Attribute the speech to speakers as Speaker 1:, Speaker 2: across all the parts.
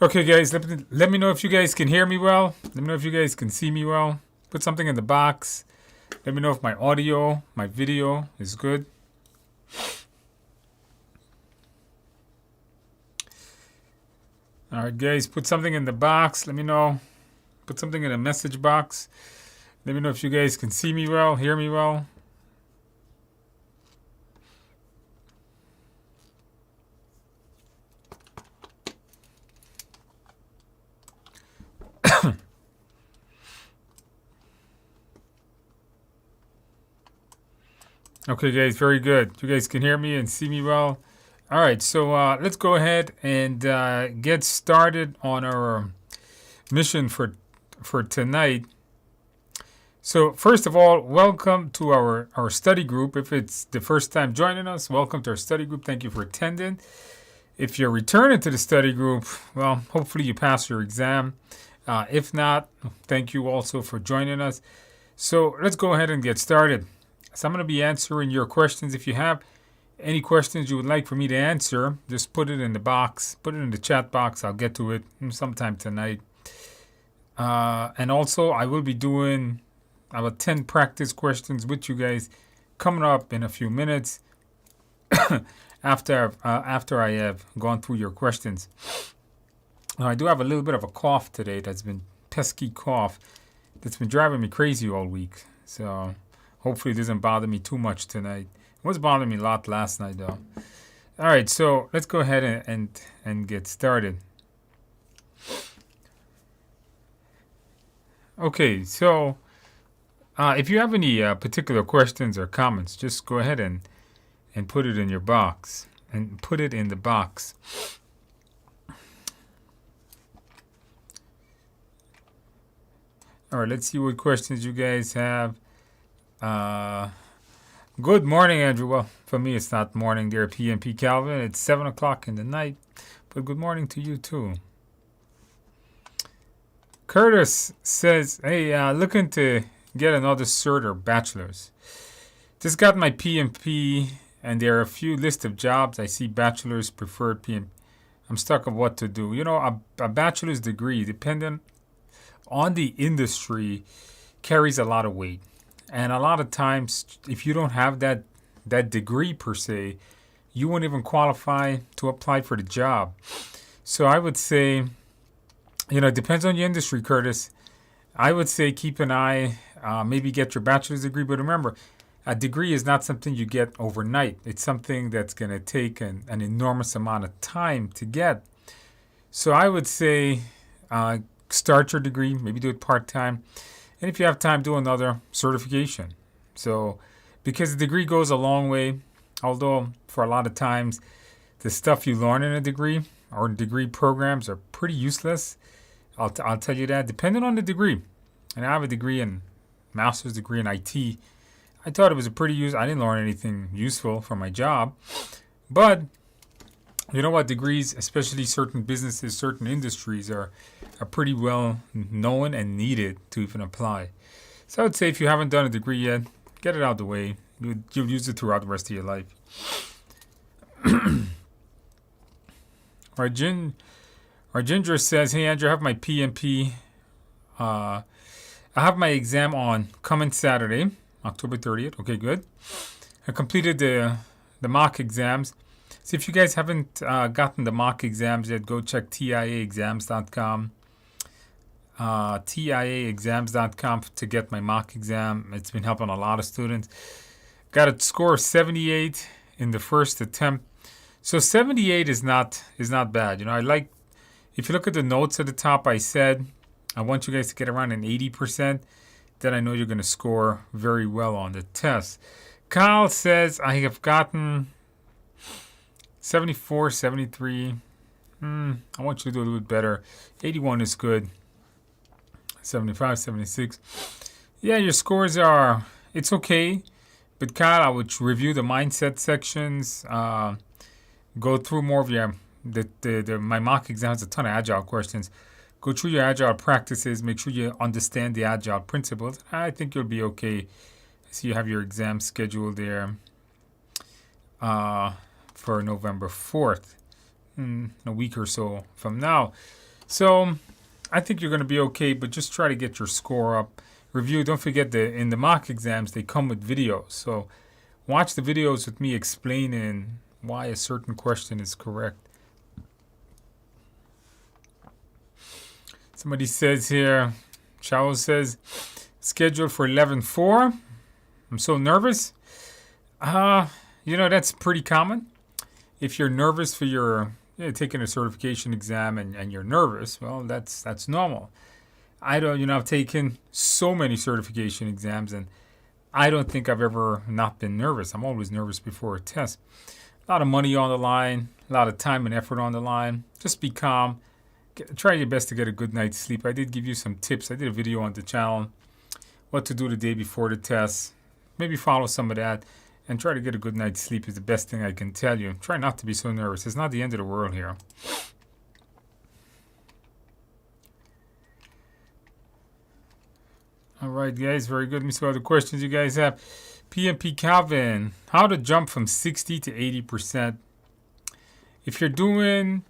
Speaker 1: Okay, guys, let me know if you guys can hear me well. Let me know if you guys can see me well. Put something in the box. Let me know if my audio, my video is good. All right, guys, put something in the box. Let me know. Put something in the message box. Let me know if you guys can see me well, hear me well. Okay, guys, very good. You guys can hear me and see me well. All right, so let's go ahead and get started on our mission for tonight. So first of all, welcome to our study group. If it's the first time joining us, welcome to our study group. Thank you for attending. If you're returning to the study group, well, hopefully you pass your exam. If not, thank you also for joining us. So let's go ahead and get started. So I'm going to be answering your questions. If you have any questions you would like for me to answer, just put it in the box. Put it in the chat box. I'll get to it sometime tonight. And also, I will be doing about 10 practice questions with you guys coming up in a few minutes after I have gone through your questions. Now, I do have a little bit of a cough today. That's been pesky cough that's been driving me crazy all week. So hopefully it doesn't bother me too much tonight. It was bothering me a lot last night, though. All right, so let's go ahead and get started. Okay, so if you have any particular questions or comments, just go ahead and put it in your box. And put it in the box. All right, let's see what questions you guys have. Good morning, Andrew. Well, for me, it's not morning there, PMP Calvin. It's 7 o'clock in the night. But good morning to you, too. Curtis says, hey, looking to get another cert or bachelor's. Just got my PMP, and there are a few list of jobs. I see bachelor's, preferred PMP. I'm stuck on what to do. You know, a bachelor's degree, dependent on the industry, carries a lot of weight. And a lot of times, if you don't have that degree per se, you won't even qualify to apply for the job. So I would say, you know, it depends on your industry, Curtis. I would say keep an eye, maybe get your bachelor's degree. But remember, a degree is not something you get overnight. It's something that's going to take an enormous amount of time to get. So I would say start your degree, maybe do it part-time. And if you have time, do another certification. So because the degree goes a long way, although for a lot of times the stuff you learn in a degree or degree programs are pretty useless. I'll tell you that, depending on the degree. And I have a degree in master's degree in IT. I thought it was a pretty I didn't learn anything useful for my job. But you know what? Degrees, especially certain businesses, certain industries, are pretty well known and needed to even apply. So I would say if you haven't done a degree yet, get it out of the way. You'll use it throughout the rest of your life. Ginger says, hey, Andrew, I have my PMP. I have my exam on coming Saturday, October 30th. Okay, good. I completed the mock exams. So if you guys haven't gotten the mock exams yet, go check TIAexams.com. TIAexams.com to get my mock exam. It's been helping a lot of students. Got a score of 78 in the first attempt. So 78 is not bad. You know, I like, if you look at the notes at the top, I said I want you guys to get around an 80%. Then I know you're going to score very well on the test. Kyle says I have gotten 74, 73. I want you to do a little bit better. 81 is good. 75, 76. Yeah, your scores are, it's okay. But Kyle, I would review the mindset sections. Go through more of your, my mock exam has a ton of agile questions. Go through your agile practices. Make sure you understand the agile principles. I think you'll be okay. I see you have your exam scheduled there for November 4th. A week or so from now. So I think you're going to be okay, but just try to get your score up. Review. Don't forget that in the mock exams they come with videos. So watch the videos with me explaining why a certain question is correct. Somebody says here, Chao says, scheduled for 11/4. I'm so nervous. That's pretty common. If you're nervous for your taking a certification exam and you're nervous, well, that's normal. I've taken so many certification exams, and I don't think I've ever not been nervous. I'm always nervous before a test. A lot of money on the line, a lot of time and effort on the line. Just be calm. Try your best to get a good night's sleep. I did give you some tips. I did a video on the channel, what to do the day before the test. Maybe follow some of that and try to get a good night's sleep is the best thing I can tell you. Try not to be so nervous. It's not the end of the world here. All right, guys. Very good. Let me see what other questions you guys have. PMP Calvin, how to jump from 60 to 80%. If you're doing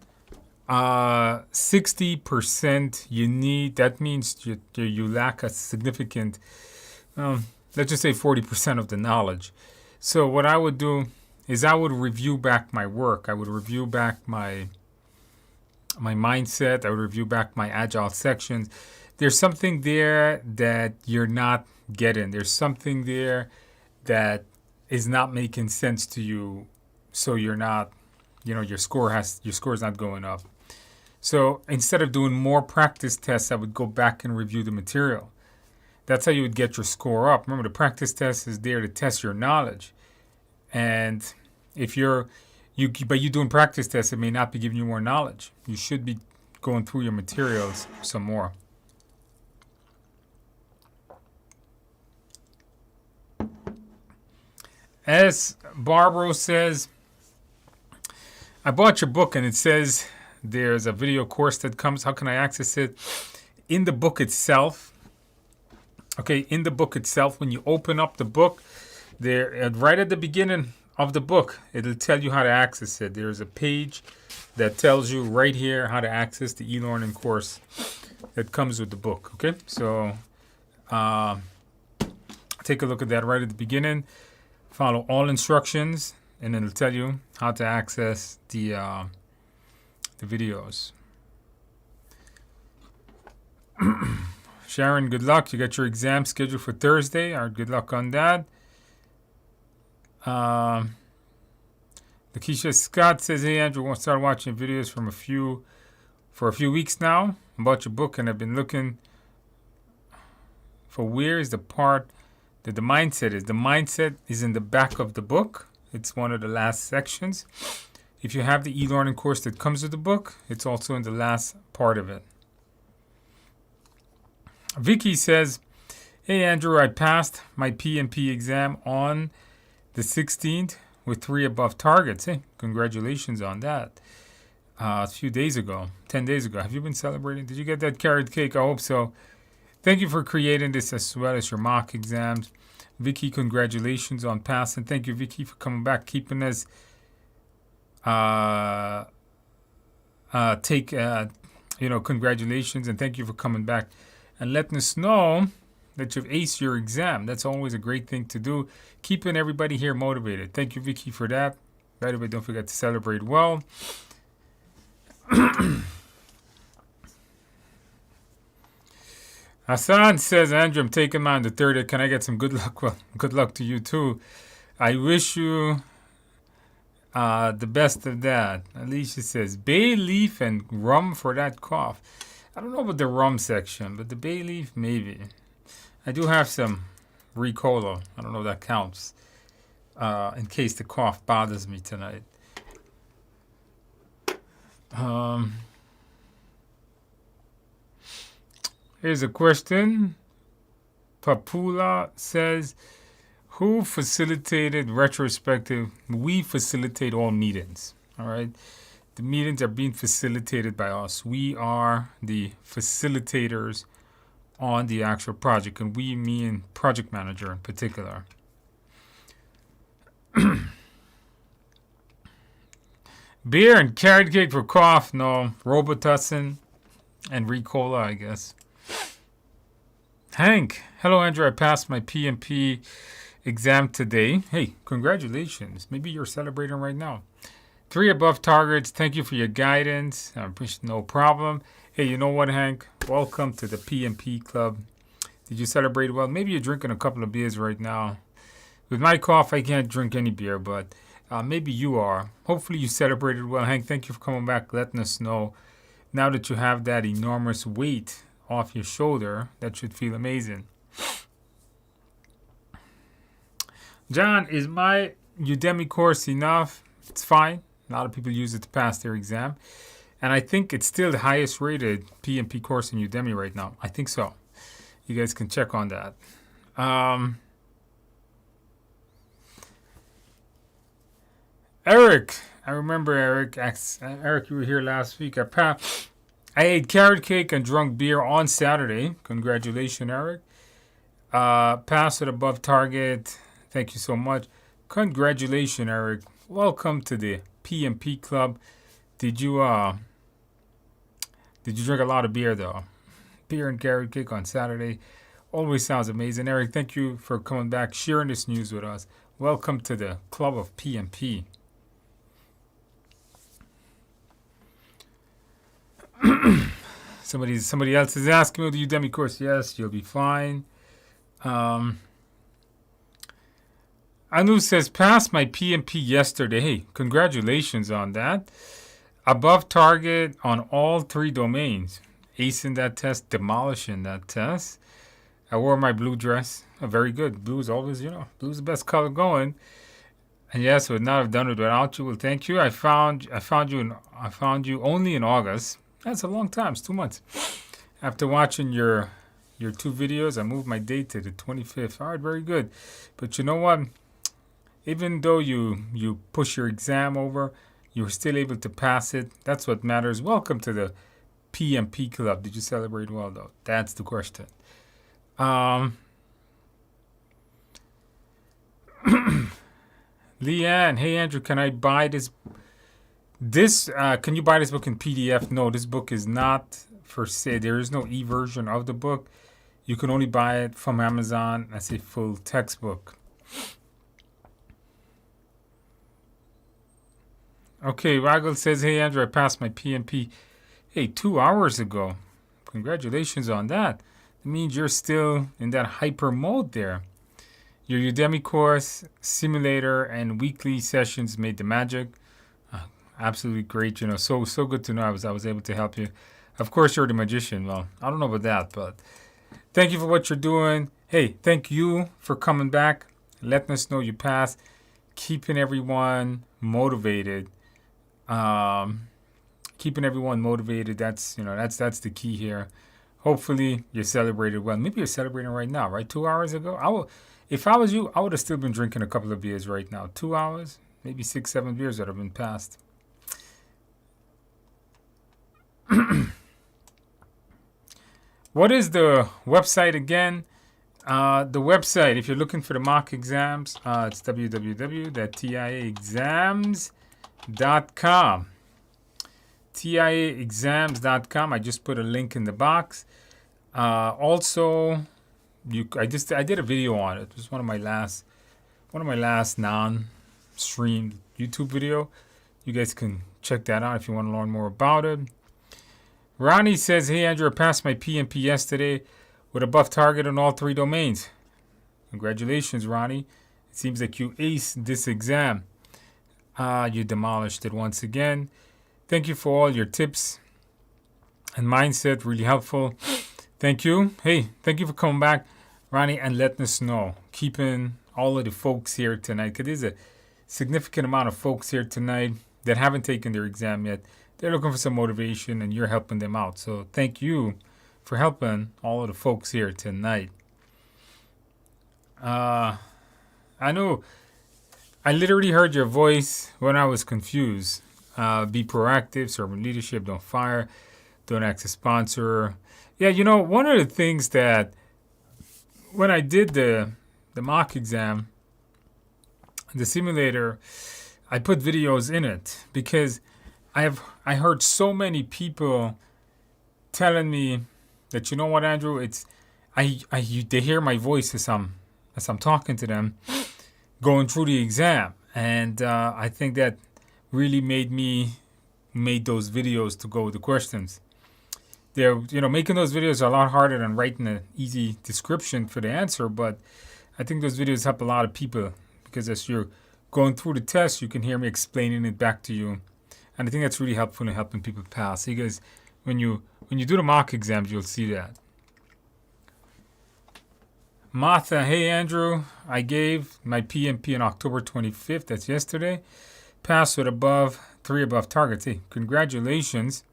Speaker 1: 60%, that means you lack a significant, let's just say 40% of the knowledge. So what I would do is I would review back my work. I would review back my mindset. I would review back my agile sections. There's something there that you're not getting. There's something there that is not making sense to you. So you're not, your score is not going up. So instead of doing more practice tests, I would go back and review the material. That's how you would get your score up. Remember, the practice test is there to test your knowledge. And if you're doing practice tests, it may not be giving you more knowledge. You should be going through your materials some more. As Barbaro says, I bought your book and it says there's a video course that comes. How can I access it? In the book itself. Okay, in the book itself, when you open up the book, there right at the beginning of the book, it'll tell you how to access it. There's a page that tells you right here how to access the e-learning course that comes with the book. Okay, so take a look at that right at the beginning. Follow all instructions, and it'll tell you how to access the videos. Sharon, good luck. You got your exam scheduled for Thursday. All right, good luck on that. Lakeisha Scott says, hey, Andrew, I want to start watching videos for a few weeks now about your book, and I've been looking for where is the part that the mindset is. The mindset is in the back of the book. It's one of the last sections. If you have the e-learning course that comes with the book, it's also in the last part of it. Vicky says, hey, Andrew, I passed my PMP exam on the 16th with 3 above targets. Hey, congratulations on that. A few days ago, 10 days ago. Have you been celebrating? Did you get that carrot cake? I hope so. Thank you for creating this as well as your mock exams. Vicky, congratulations on passing. Thank you, Vicky, for coming back, keeping us congratulations, and thank you for coming back and letting us know that you've aced your exam. That's always a great thing to do. Keeping everybody here motivated. Thank you, Vicky, for that. By the way, don't forget to celebrate well. Hassan says, Andrew, I'm taking mine the 30th. Can I get some good luck? Well, good luck to you too. I wish you the best of that. Alicia says, bay leaf and rum for that cough. I don't know about the rum section, but the bay leaf, maybe. I do have some Ricola. I don't know if that counts. In case the cough bothers me tonight. Here's a question. Papula says, who facilitated retrospective? We facilitate all meetings. All right. The meetings are being facilitated by us. We are the facilitators on the actual project, and we mean project manager in particular. Beer and carrot cake for cough. No. Robitussin. and Ricola, I guess. Hank, hello Andrew. I passed my PMP exam today. Hey, congratulations. Maybe you're celebrating right now. 3 above targets. Thank you for your guidance. No problem. Hey, you know what, Hank? Welcome to the PMP Club. Did you celebrate well? Maybe you're drinking a couple of beers right now. With my cough, I can't drink any beer, but maybe you are. Hopefully you celebrated well. Hank, thank you for coming back, letting us know. Now that you have that enormous weight off your shoulder, that should feel amazing. John, is my Udemy course enough? It's fine. A lot of people use it to pass their exam. And I think it's still the highest rated PMP course in Udemy right now. I think so. You guys can check on that. Eric, I remember Eric. Eric, you were here last week. I ate carrot cake and drunk beer on Saturday. Congratulations, Eric. Passed it above target. Thank you so much. Congratulations, Eric. Welcome to the PMP Club. Did you drink a lot of beer though? Beer and carrot cake on Saturday. Always sounds amazing. Eric, thank you for coming back, sharing this news with us. Welcome to the Club of PMP. Somebody else is asking me the Udemy course. Yes, you'll be fine. Anu says, passed my PMP yesterday. Hey, congratulations on that. Above target on all 3 domains. Acing that test, demolishing that test. I wore my blue dress. Very good. Blue is always, blue's the best color going. And yes, would not have done it without you. Well, thank you. I found you only in August. That's a long time. It's 2 months. After watching your 2 videos, I moved my date to the 25th. All right, very good. But you know what? Even though you push your exam over, you were still able to pass it. That's what matters. Welcome to the PMP Club. Did you celebrate well, though? That's the question. Leanne, hey Andrew, can I buy this? Can you buy this book in PDF? No, this book is not for sale. There is no e-version of the book. You can only buy it from Amazon as a full textbook. Okay, Waggle says, hey Andrew, I passed my PMP. Hey, 2 hours ago. Congratulations on that. It means you're still in that hyper mode there. Your Udemy course, simulator, and weekly sessions made the magic. Absolutely great, so good to know I was able to help you. Of course, you're the magician. Well, I don't know about that, but thank you for what you're doing. Hey, thank you for coming back, letting us know you passed, keeping everyone motivated. Keeping everyone motivated. That's the key here. Hopefully, you celebrated well. Maybe you're celebrating right now, right? 2 hours ago, if I was you, I would have still been drinking a couple of beers right now. 2 hours, maybe 6, 7 beers that have been passed. What is the website again? The website, if you're looking for the mock exams, it's www.tiaexams.com. tiaexams.com. I just put a link in the box. Also, I did a video on it. It was one of my last non-streamed YouTube video. You guys can check that out if you want to learn more about it. Ronnie says, hey Andrew, I passed my PMP yesterday with above target on all 3 domains. Congratulations, Ronnie. It seems like you aced this exam. You demolished it once again. Thank you for all your tips and mindset. Really helpful. Thank you. Hey, thank you for coming back, Ronnie, and letting us know. Keeping all of the folks here tonight, because there's a significant amount of folks here tonight that haven't taken their exam yet. They're looking for some motivation, and you're helping them out. So thank you for helping all of the folks here tonight. I know I literally heard your voice when I was confused. Be proactive, serve in leadership, don't fire, don't act a sponsor. Yeah, one of the things that when I did the mock exam, the simulator, I put videos in it because I heard so many people telling me that, you know what, Andrew, they hear my voice as I'm talking to them, going through the exam, and I think that really made those videos to go with the questions. They're, making those videos are a lot harder than writing an easy description for the answer, but I think those videos help a lot of people because as you're going through the test, you can hear me explaining it back to you, and I think that's really helpful in helping people pass. Because when you do the mock exams, you'll see that. Martha, hey Andrew, I gave my PMP on October 25th. That's yesterday. Passed with three above targets. Hey, congratulations.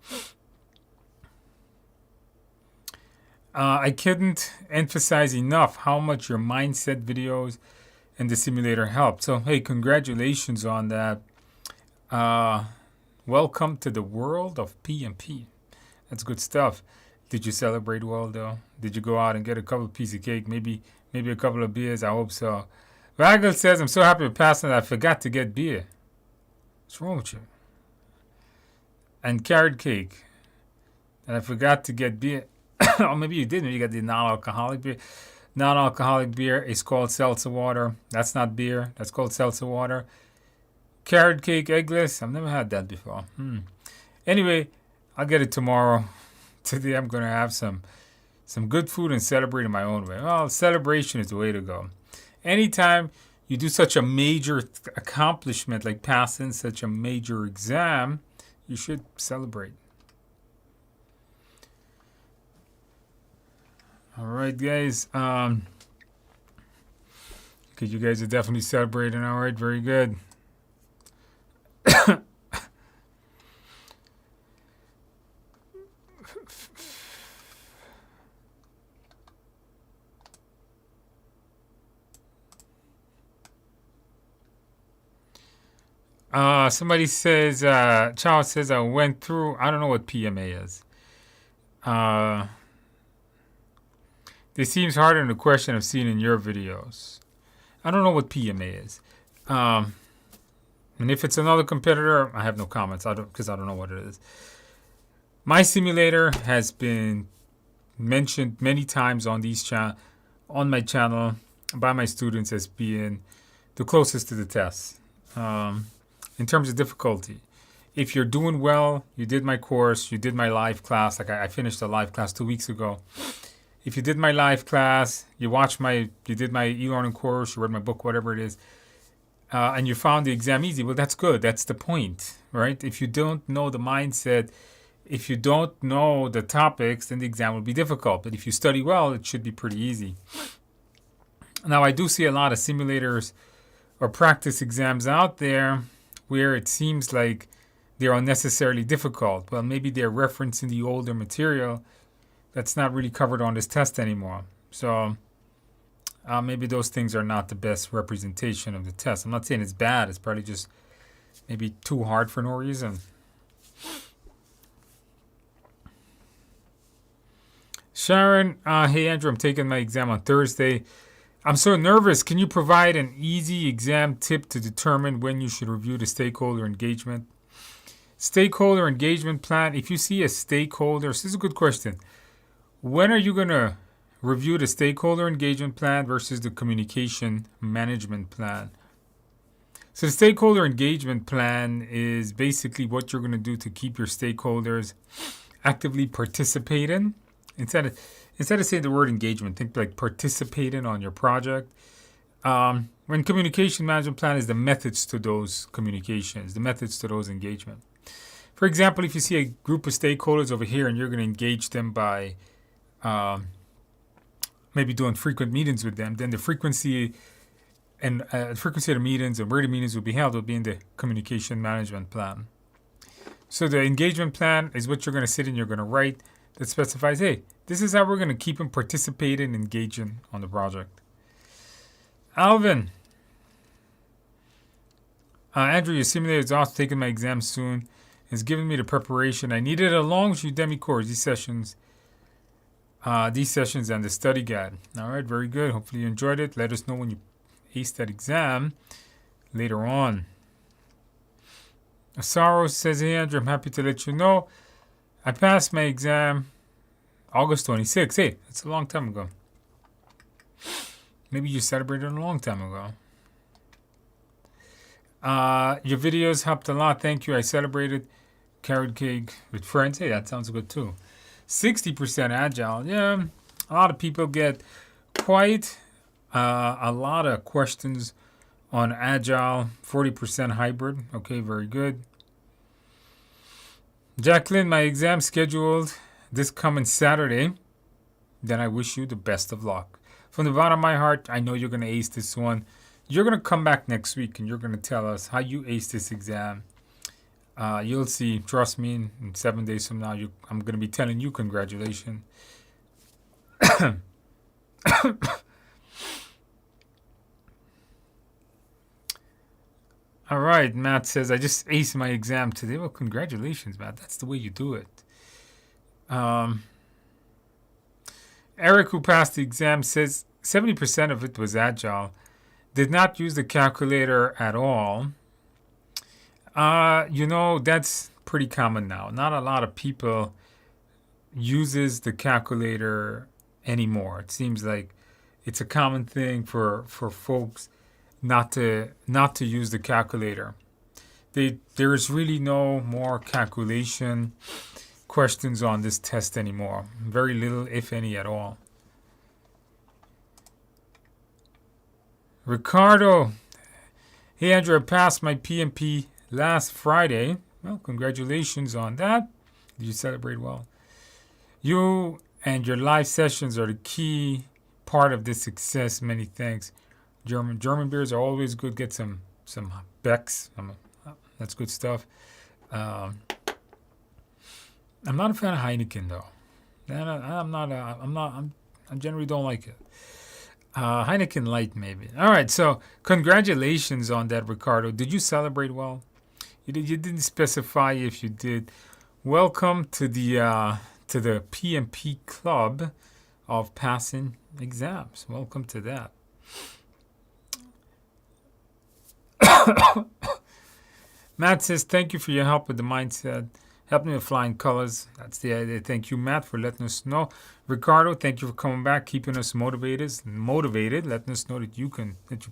Speaker 1: I couldn't emphasize enough how much your mindset videos and the simulator helped. So, hey, congratulations on that. Welcome to the world of PMP. That's good stuff. Did you celebrate well, though? Did you go out and get a couple of pieces of cake? Maybe a couple of beers? I hope so. Ragel says, I'm so happy with passing that I forgot to get beer. What's wrong with you? And carrot cake. And I forgot to get beer. Or maybe you didn't. You got the non-alcoholic beer. Non-alcoholic beer is called seltzer water. That's not beer. That's called seltzer water. Carrot cake, eggless. I've never had that before. Anyway, I'll get it tomorrow. Today I'm going to have some good food and celebrate in my own way. Well, celebration is the way to go. Anytime you do such a major accomplishment like passing such a major exam, you should celebrate. All right, guys. Okay, you guys are definitely celebrating. All right, very good. Somebody says, Charles says, I went through, I don't know what PMA is. This seems harder than the question I've seen in your videos. I don't know what PMA is. And if it's another competitor, I have no comments because I don't know what it is. My simulator has been mentioned many times on my channel by my students as being the closest to the test. In terms of difficulty, if you're doing well, you did my course, you did my live class. Like I finished a live class 2 weeks ago. If you did my live class, you did my e-learning course, you read my book, whatever it is, and you found the exam easy, well, that's good. That's the point, right? If you don't know the mindset, if you don't know the topics, then the exam will be difficult. But if you study well, it should be pretty easy. Now, I do see a lot of simulators or practice exams out there where it seems like they're unnecessarily difficult. Well, maybe they're referencing the older material that's not really covered on this test anymore. So maybe those things are not the best representation of the test. I'm not saying it's bad. It's probably just maybe too hard for no reason. Sharon, hey Andrew, I'm taking my exam on Thursday. I'm so nervous. Can you provide an easy exam tip to determine when you should review the stakeholder engagement? Stakeholder engagement plan. If you see a stakeholder, this is a good question. When are you going to review the stakeholder engagement plan versus the communication management plan? So the stakeholder engagement plan is basically what you're going to do to keep your stakeholders actively participating. Instead of saying the word engagement, think like participating on your project. When communication management plan is the methods to those communications, the methods to those engagement. For example, if you see a group of stakeholders over here and you're going to engage them by maybe doing frequent meetings with them, then the frequency of the meetings and where the meetings will be held will be in the communication management plan. So the engagement plan is what you're going to sit and you're going to write that specifies, hey, this is how we're going to keep them participating and engaging on the project. Alvin. Andrew, your simulator is also taking my exam soon. It's giving me the preparation. I needed a long Udemy course, these sessions and the study guide. All right, very good. Hopefully you enjoyed it. Let us know when you ace that exam later on. Asaro says, hey Andrew, I'm happy to let you know I passed my exam August 26th. Hey, that's a long time ago. Maybe you celebrated a long time ago. Your videos helped a lot. Thank you. I celebrated carrot cake with friends. Hey, that sounds good too. 60% agile. Yeah, a lot of people get quite a lot of questions on agile. 40% hybrid. Okay, very good. Jacqueline, my exam scheduled this coming Saturday. Then I wish you the best of luck. From the bottom of my heart, I know you're going to ace this one. You're going to come back next week and you're going to tell us how you ace this exam. You'll see. Trust me, in 7 days from now, I'm going to be telling you congratulations. All right, Matt says, I just aced my exam today. Well, congratulations, Matt. That's the way you do it. Eric, who passed the exam, says 70% of it was agile. Did not use the calculator at all. That's pretty common now. Not a lot of people uses the calculator anymore. It seems like it's a common thing for folks not to use the calculator. There is really no more calculation questions on this test anymore. Very little, if any, at all. Ricardo, hey Andrew, I passed my PMP last Friday. Well, congratulations on that. Did you celebrate well? You and your live sessions are the key part of this success. Many thanks. German beers are always good. Get some Becks. That's good stuff. I'm not a fan of Heineken though. I generally don't like it. Heineken Light maybe. All right. So congratulations on that, Ricardo. Did you celebrate well? You didn't specify if you did. Welcome to the PMP Club of passing exams. Welcome to that. Matt says, thank you for your help with the mindset. Help me with flying colors. That's the idea. Thank you, Matt, for letting us know. Ricardo, thank you for coming back, keeping us motivated, letting us know that you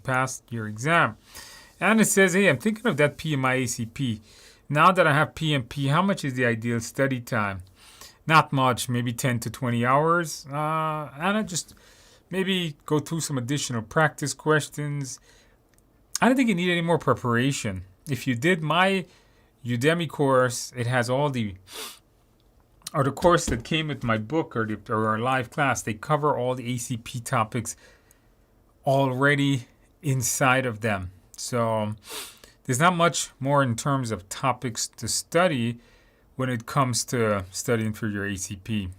Speaker 1: passed your exam. And it says, hey, I'm thinking of that PMI ACP. Now that I have PMP, how much is the ideal study time? Not much, maybe 10 to 20 hours. And I just maybe go through some additional practice questions. I don't think you need any more preparation. If you did my Udemy course, it has all the course that came with my book or our live class. They cover all the ACP topics already inside of them. So there's not much more in terms of topics to study when it comes to studying for your ACP.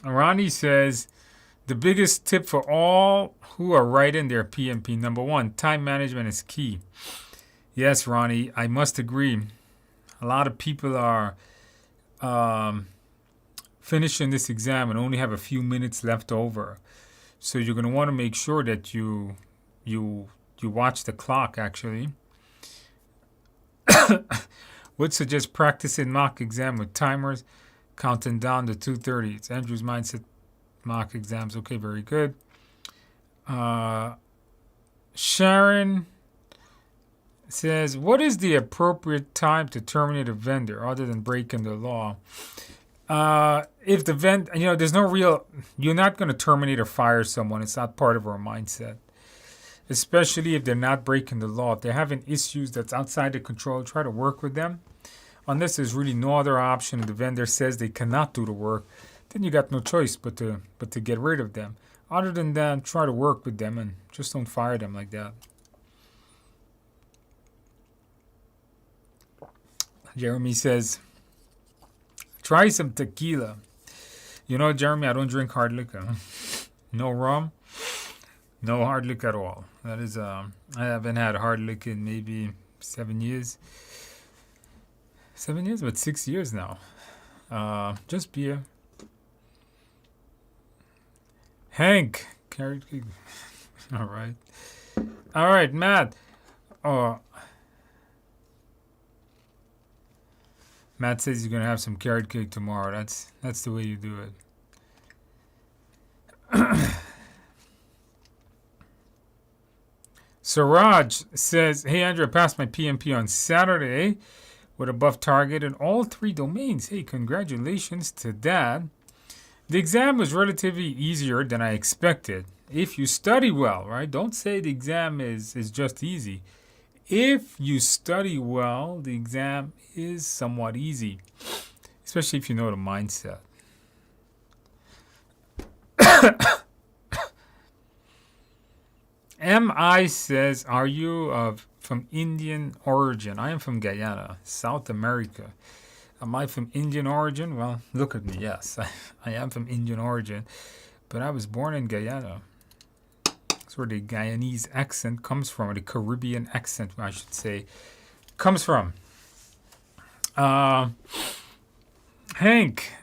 Speaker 1: Ronnie says, the biggest tip for all who are writing their PMP, number one, time management is key. Yes, Ronnie, I must agree. A lot of people are finishing this exam and only have a few minutes left over. So you're going to want to make sure that you watch the clock, actually. Would suggest practicing mock exam with timers, counting down to 2:30. It's Andrew's mindset. Mock exams. Okay, very good. Sharon says, what is the appropriate time to terminate a vendor other than breaking the law? If the vendor, there's no real, you're not going to terminate or fire someone. It's not part of our mindset. Especially if they're not breaking the law. If they're having issues that's outside the control, try to work with them. Unless there's really no other option, the vendor says they cannot do the work, then you got no choice but to get rid of them. Other than that, try to work with them and just don't fire them like that. Jeremy says, try some tequila. Jeremy, I don't drink hard liquor. No rum, no hard liquor at all. That is, I haven't had hard liquor in maybe 7 years. 7 years, but 6 years now. Just beer. Hank, carrot cake. All right, Matt. Oh, Matt says he's gonna have some carrot cake tomorrow. That's the way you do it. Siraj says, "Hey Andrew, I passed my PMP on Saturday with above target in all 3 domains. Hey, congratulations to that. The exam was relatively easier than I expected. If you study well, right? Don't say the exam is just easy. If you study well, the exam is somewhat easy, especially if you know the mindset." MI says, "Are you from Indian origin?" I am from Guyana, South America. Am I from Indian origin? Well, look at me. Yes, I am from Indian origin, but I was born in Guyana. That's where the Guyanese accent comes from, or the Caribbean accent, I should say, comes from. Hank,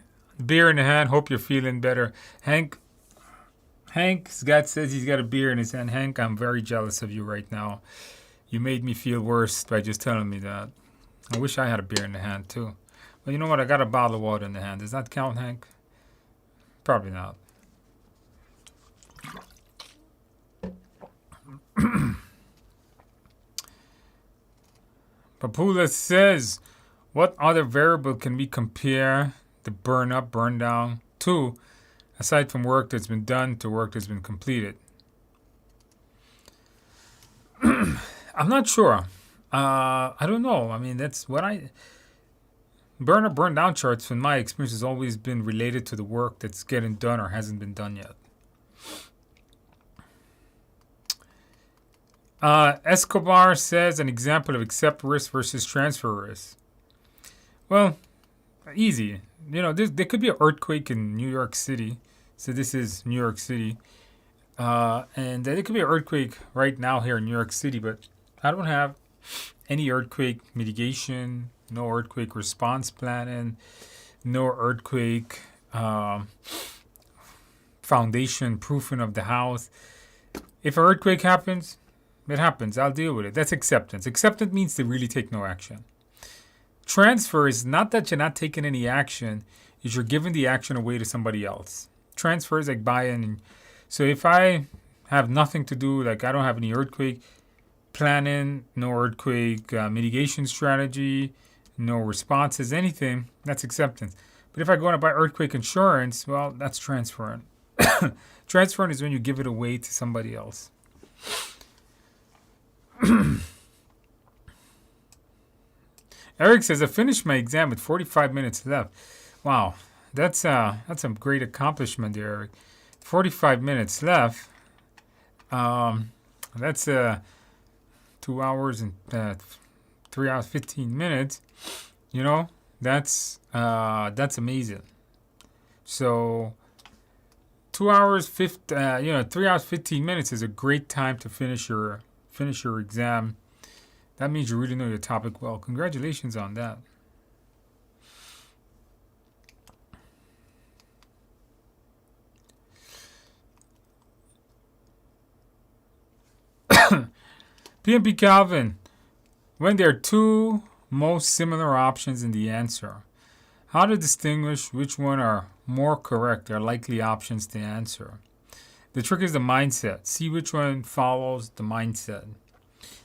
Speaker 1: beer in the hand. Hope you're feeling better. Hank Scott says he's got a beer in his hand. Hank, I'm very jealous of you right now. You made me feel worse by just telling me that. I wish I had a beer in the hand too. But you know what? I got a bottle of water in the hand. Does that count, Hank? Probably not. Papula says, "What other variable can we compare the burn up, burn down to, aside from work that's been done to work that's been completed?" I'm not sure. I don't know. I mean, that's what burn up, burn down charts, in my experience, has always been related to the work that's getting done or hasn't been done yet. Escobar says, "An example of accept risk versus transfer risk." Well, easy. You know, there could be an earthquake in New York City. So this is New York City. And there could be an earthquake right now here in New York City, but I don't have any earthquake mitigation, no earthquake response planning, no earthquake foundation proofing of the house. If an earthquake happens, it happens. I'll deal with it. That's acceptance. Acceptance means to really take no action. Transfer is not that you're not taking any action, is you're giving the action away to somebody else. Transfer is like buying. So if I have nothing to do, like I don't have any earthquake planning, no earthquake mitigation strategy, no responses, anything, that's acceptance. But if I go and buy earthquake insurance, well, that's transferring. Transferring is when you give it away to somebody else. Eric says, "I finished my exam with 45 minutes left." Wow, that's a great accomplishment there, Eric. 45 minutes left. That's 2 hours and 3 hours 15 minutes. You know, that's amazing. So 2 hours 3 hours 15 minutes is a great time to finish your exam. That means you really know your topic well. Congratulations on that. PMP Calvin, when there are 2 most similar options in the answer, how to distinguish which one are more correct or likely options to answer? The trick is the mindset. See which one follows the mindset.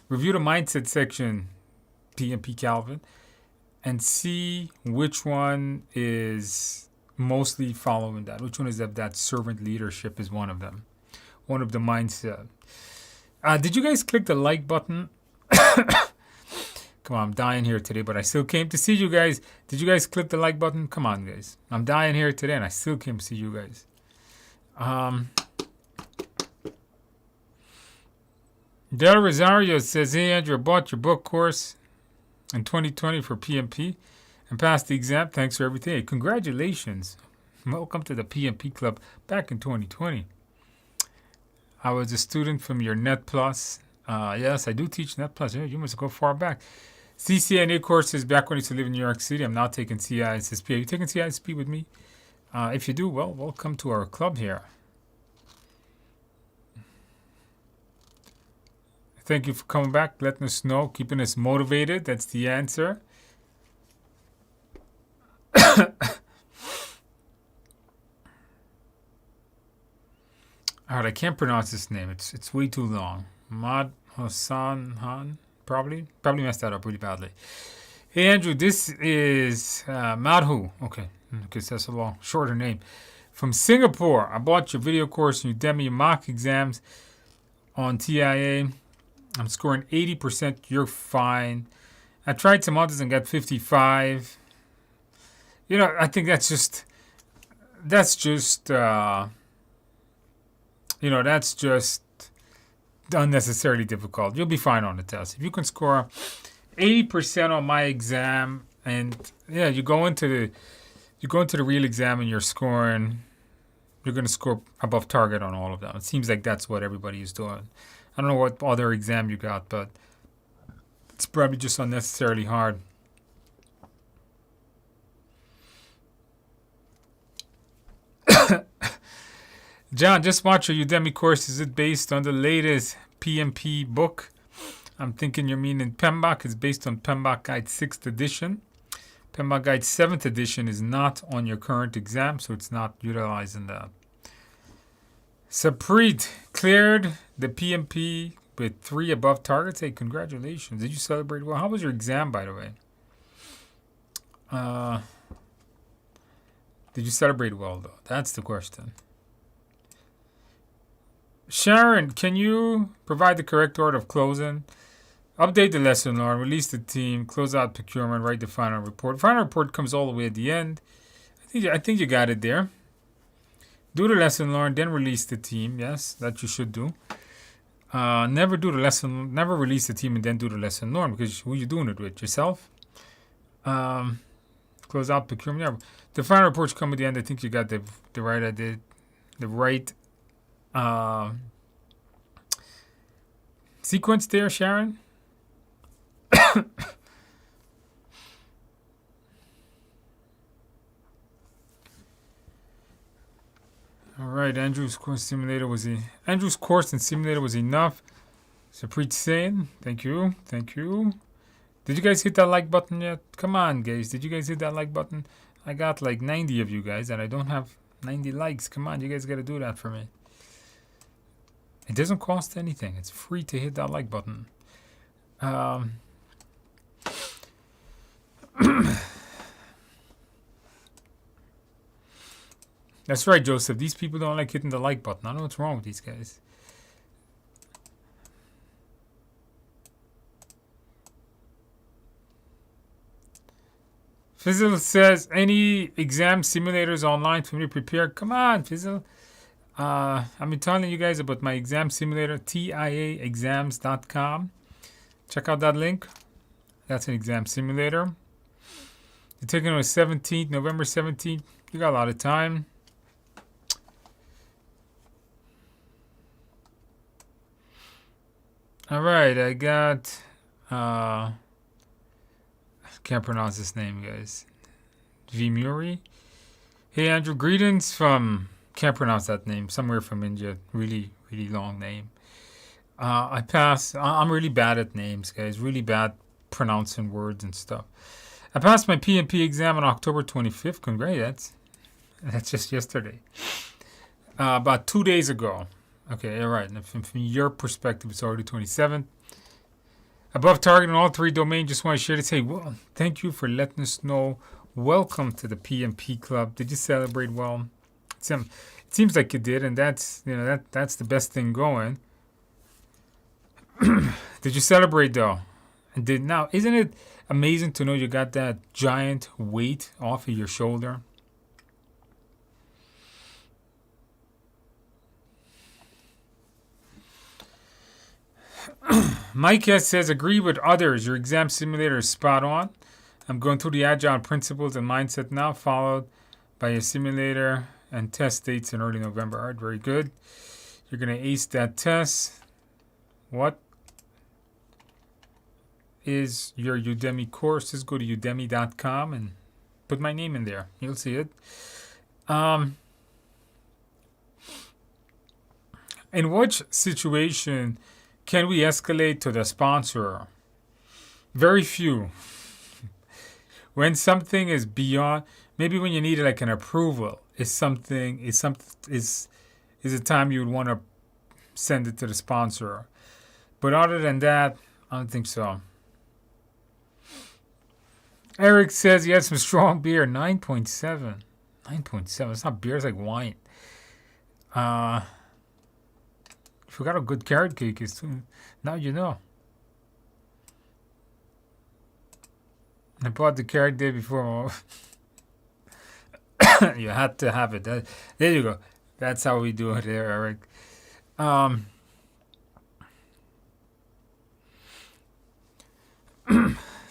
Speaker 1: Review the mindset section, PMP Calvin, and see which one is mostly following that. Which one is that servant leadership is one of them. One of the mindset. Did you guys click the like button? Come on, I'm dying here today, but I still came to see you guys. Did you guys click the like button? Come on, guys. I'm dying here today, and I still came to see you guys. Del Rosario says, "Hey, Andrew, I bought your book course in 2020 for PMP and passed the exam. Thanks for everything." Hey, congratulations. Welcome to the PMP Club back in 2020. I was a student from your Net Plus. Yes, I do teach Net Plus. Yeah, you must go far back. CCNA courses back when I used to live in New York City. I'm now taking CISSP. Are you taking CISSP with me? If you do, well, welcome to our club here. Thank you for coming back, letting us know, keeping us motivated. That's the answer. All right, I can't pronounce this name. It's way too long. Mad Hassan Han. Probably messed that up really badly. Hey Andrew, this is Madhu. Okay, because that's a long, shorter name. From Singapore, I bought your video course in Udemy mock exams on TIA. I'm scoring 80%. You're fine. I tried some others and got 55. You know, I think that's just unnecessarily difficult. You'll be fine on the test. If you can score 80% on my exam, and yeah, you go into the real exam and you're going to score above target on all of them. It seems like that's what everybody is doing. I don't know what other exam you got, but it's probably just unnecessarily hard. John, just watch your Udemy course. Is it based on the latest PMP book? I'm thinking you're meaning PMBOK. It's based on PMBOK Guide 6th edition. PMBOK Guide 7th edition is not on your current exam, so it's not utilizing that. Saprit cleared the PMP with 3 above targets. Hey, congratulations. Did you celebrate well? How was your exam, by the way? Did you celebrate well, though? That's the question. Sharon, can you provide the correct order of closing? Update the lesson learned, release the team, close out procurement, write the final report. Final report comes all the way at the end. I think you got it there. Do the lesson learned, then release the team. Yes, that you should do. Never release the team and then do the lesson learned, because who are you doing it with? Yourself? Close out procurement. Yeah. The final reports come at the end. I think you got the right idea, the right sequence there, Sharon. All right, Andrew's course in simulator was enough. Saprit saying, thank you. Did you guys hit that like button yet? Come on, guys. Did you guys hit that like button? I got like 90 of you guys, and I don't have 90 likes. Come on, you guys got to do that for me. It doesn't cost anything. It's free to hit that like button. That's right, Joseph. These people don't like hitting the like button. I don't know what's wrong with these guys. Fizzle says, any exam simulators online for me to prepare? Come on, Fizzle. I've been telling you guys about my exam simulator, tiaexams.com. Check out that link. That's an exam simulator. You're taking on the 17th, November 17th. You got a lot of time. All right, I got... can't pronounce this name, guys. Vimuri. Hey, Andrew, greetings from... Can't pronounce that name. Somewhere from India. Really, really long name. I passed. I'm really bad at names, guys. Really bad pronouncing words and stuff. I passed my PMP exam on October 25th. Congrats. That's just yesterday. About 2 days ago. Okay, all right. From your perspective, it's already 27th. Above target in all 3 domains. Just want to share this. Hey, well, thank you for letting us know. Welcome to the PMP Club. Did you celebrate well? It seems like you did, and that's the best thing going. Did you celebrate though? And isn't it amazing to know you got that giant weight off of your shoulder? Mike S says, agree with others. Your exam simulator is spot on. I'm going through the agile principles and mindset now, followed by a simulator and test dates in early November. All right, very good. You're going to ace that test. What is your Udemy course? Just go to udemy.com and put my name in there. You'll see it. In which situation Can we escalate to the sponsor? Very few. When something is beyond, maybe when you need like an approval, is a time you would want to send it to the sponsor. But other than that, I don't think so. Eric says he had some strong beer, 9.7. 9.7. It's not beer, it's like wine. Forgot how good carrot cake is too. Now you know. I bought the carrot day before. You had to have it. There you go. That's how we do it there, Eric.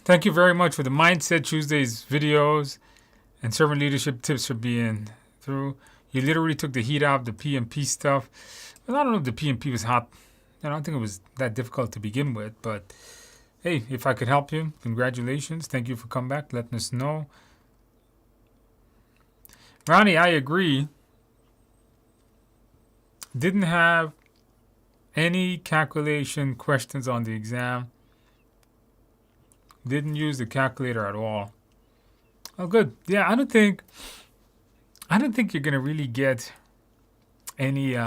Speaker 1: Thank you very much for the Mindset Tuesdays videos and servant leadership tips for being through. You literally took the heat out of the PMP stuff. Well, I don't know if the PMP was hot. I don't think it was that difficult to begin with. But hey, if I could help you, congratulations. Thank you for coming back, letting us know. Ronnie, I agree. Didn't have any calculation questions on the exam. Didn't use the calculator at all. Oh, good. Yeah, I don't think you're gonna really get any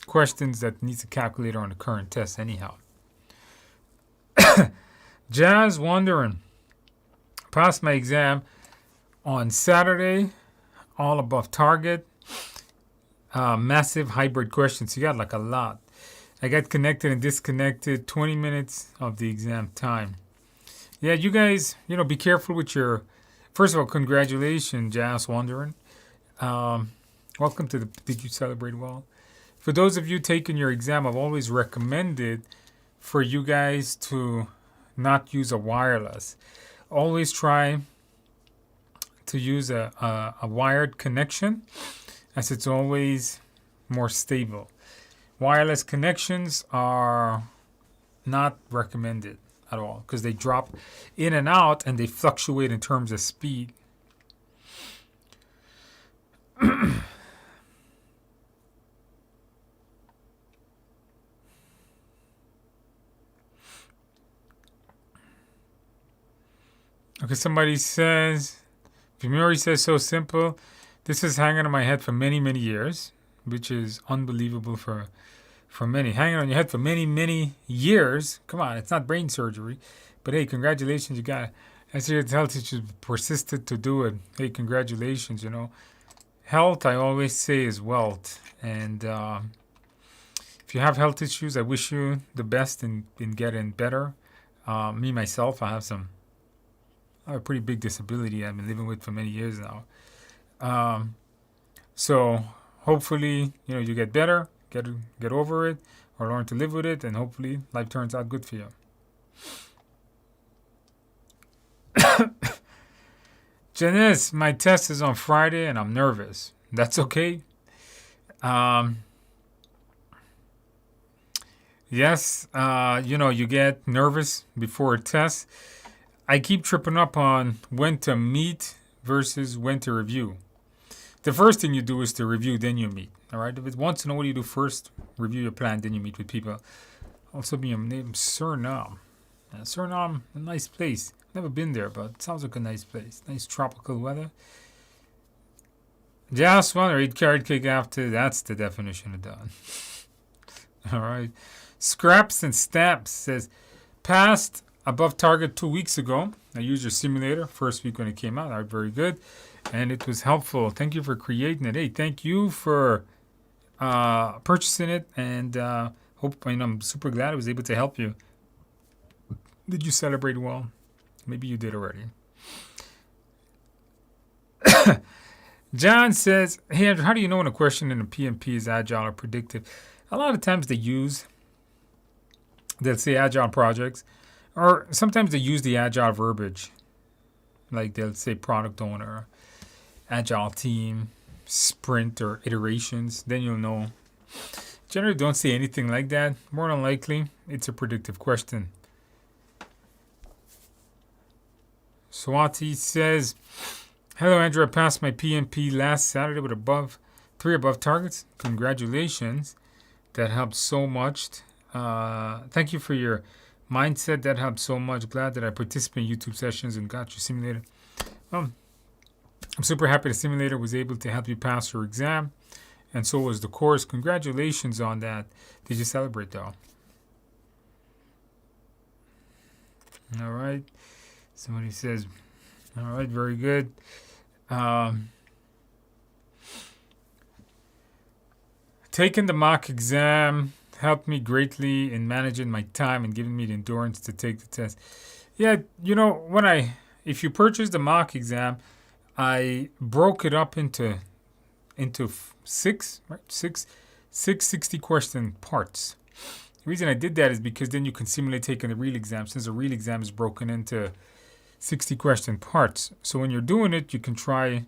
Speaker 1: questions that needs a calculator on the current test anyhow. Jas Wandering. Passed my exam on Saturday, all above target. Massive hybrid questions. You got like a lot. I got connected and disconnected. 20 minutes of the exam time. Yeah, you guys, be careful with your. First of all, congratulations, Jas Wandering. Welcome to the Did You Celebrate Well? For those of you taking your exam, I've always recommended for you guys to not use a wireless. Always try to use a wired connection, as it's always more stable. Wireless connections are not recommended at all because they drop in and out and they fluctuate in terms of speed. Okay, somebody says, Vimuri says, so simple. This is hanging on my head for many, many years, which is unbelievable for many. Hanging on your head for many, many years. Come on, it's not brain surgery. But hey, congratulations, you got it. I see your health teachers persisted to do it. Hey, congratulations, Health, I always say, is wealth. And if you have health issues, I wish you the best in getting better. Me, myself, I have a pretty big disability I've been living with for many years now. So hopefully, you get better, get over it, or learn to live with it, and hopefully life turns out good for you. Janice, my test is on Friday and I'm nervous. That's okay. Yes, you get nervous before a test. I keep tripping up on when to meet versus when to review. The first thing you do is to review, then you meet. All right. If it wants to know what you do first, review your plan, then you meet with people. Also, be named Suriname. Suriname, a nice place. Never been there, but it sounds like a nice place. Nice tropical weather. Jas Wandering, eat carrot cake after. That's the definition of done. All right. Scraps and Stamps says, passed above target 2 weeks ago. I used your simulator first week when it came out. All right, very good. And it was helpful. Thank you for creating it. Hey, thank you for purchasing it. And I'm super glad I was able to help you. Did you celebrate well? Maybe you did already. John says, hey, Andrew, how do you know when a question in a PMP is agile or predictive? A lot of times they'll say agile projects, or sometimes they use the agile verbiage. Like they'll say product owner, agile team, sprint, or iterations. Then you'll know. Generally don't say anything like that. More than likely, it's a predictive question. Swati says, hello, Andrew. I passed my PMP last Saturday with 3 above targets. Congratulations. That helped so much. Thank you for your mindset. That helped so much. Glad that I participated in YouTube sessions and got your simulator. I'm super happy the simulator was able to help you pass your exam, and so was the course. Congratulations on that. Did you celebrate though? All right. Somebody says, all right, very good. Taking the mock exam helped me greatly in managing my time and giving me the endurance to take the test. Yeah, you know, if you purchase the mock exam, I broke it up into six 60 question parts. The reason I did that is because then you can simulate taking the real exam, since the real exam is broken into 60 question parts. So when you're doing it, you can try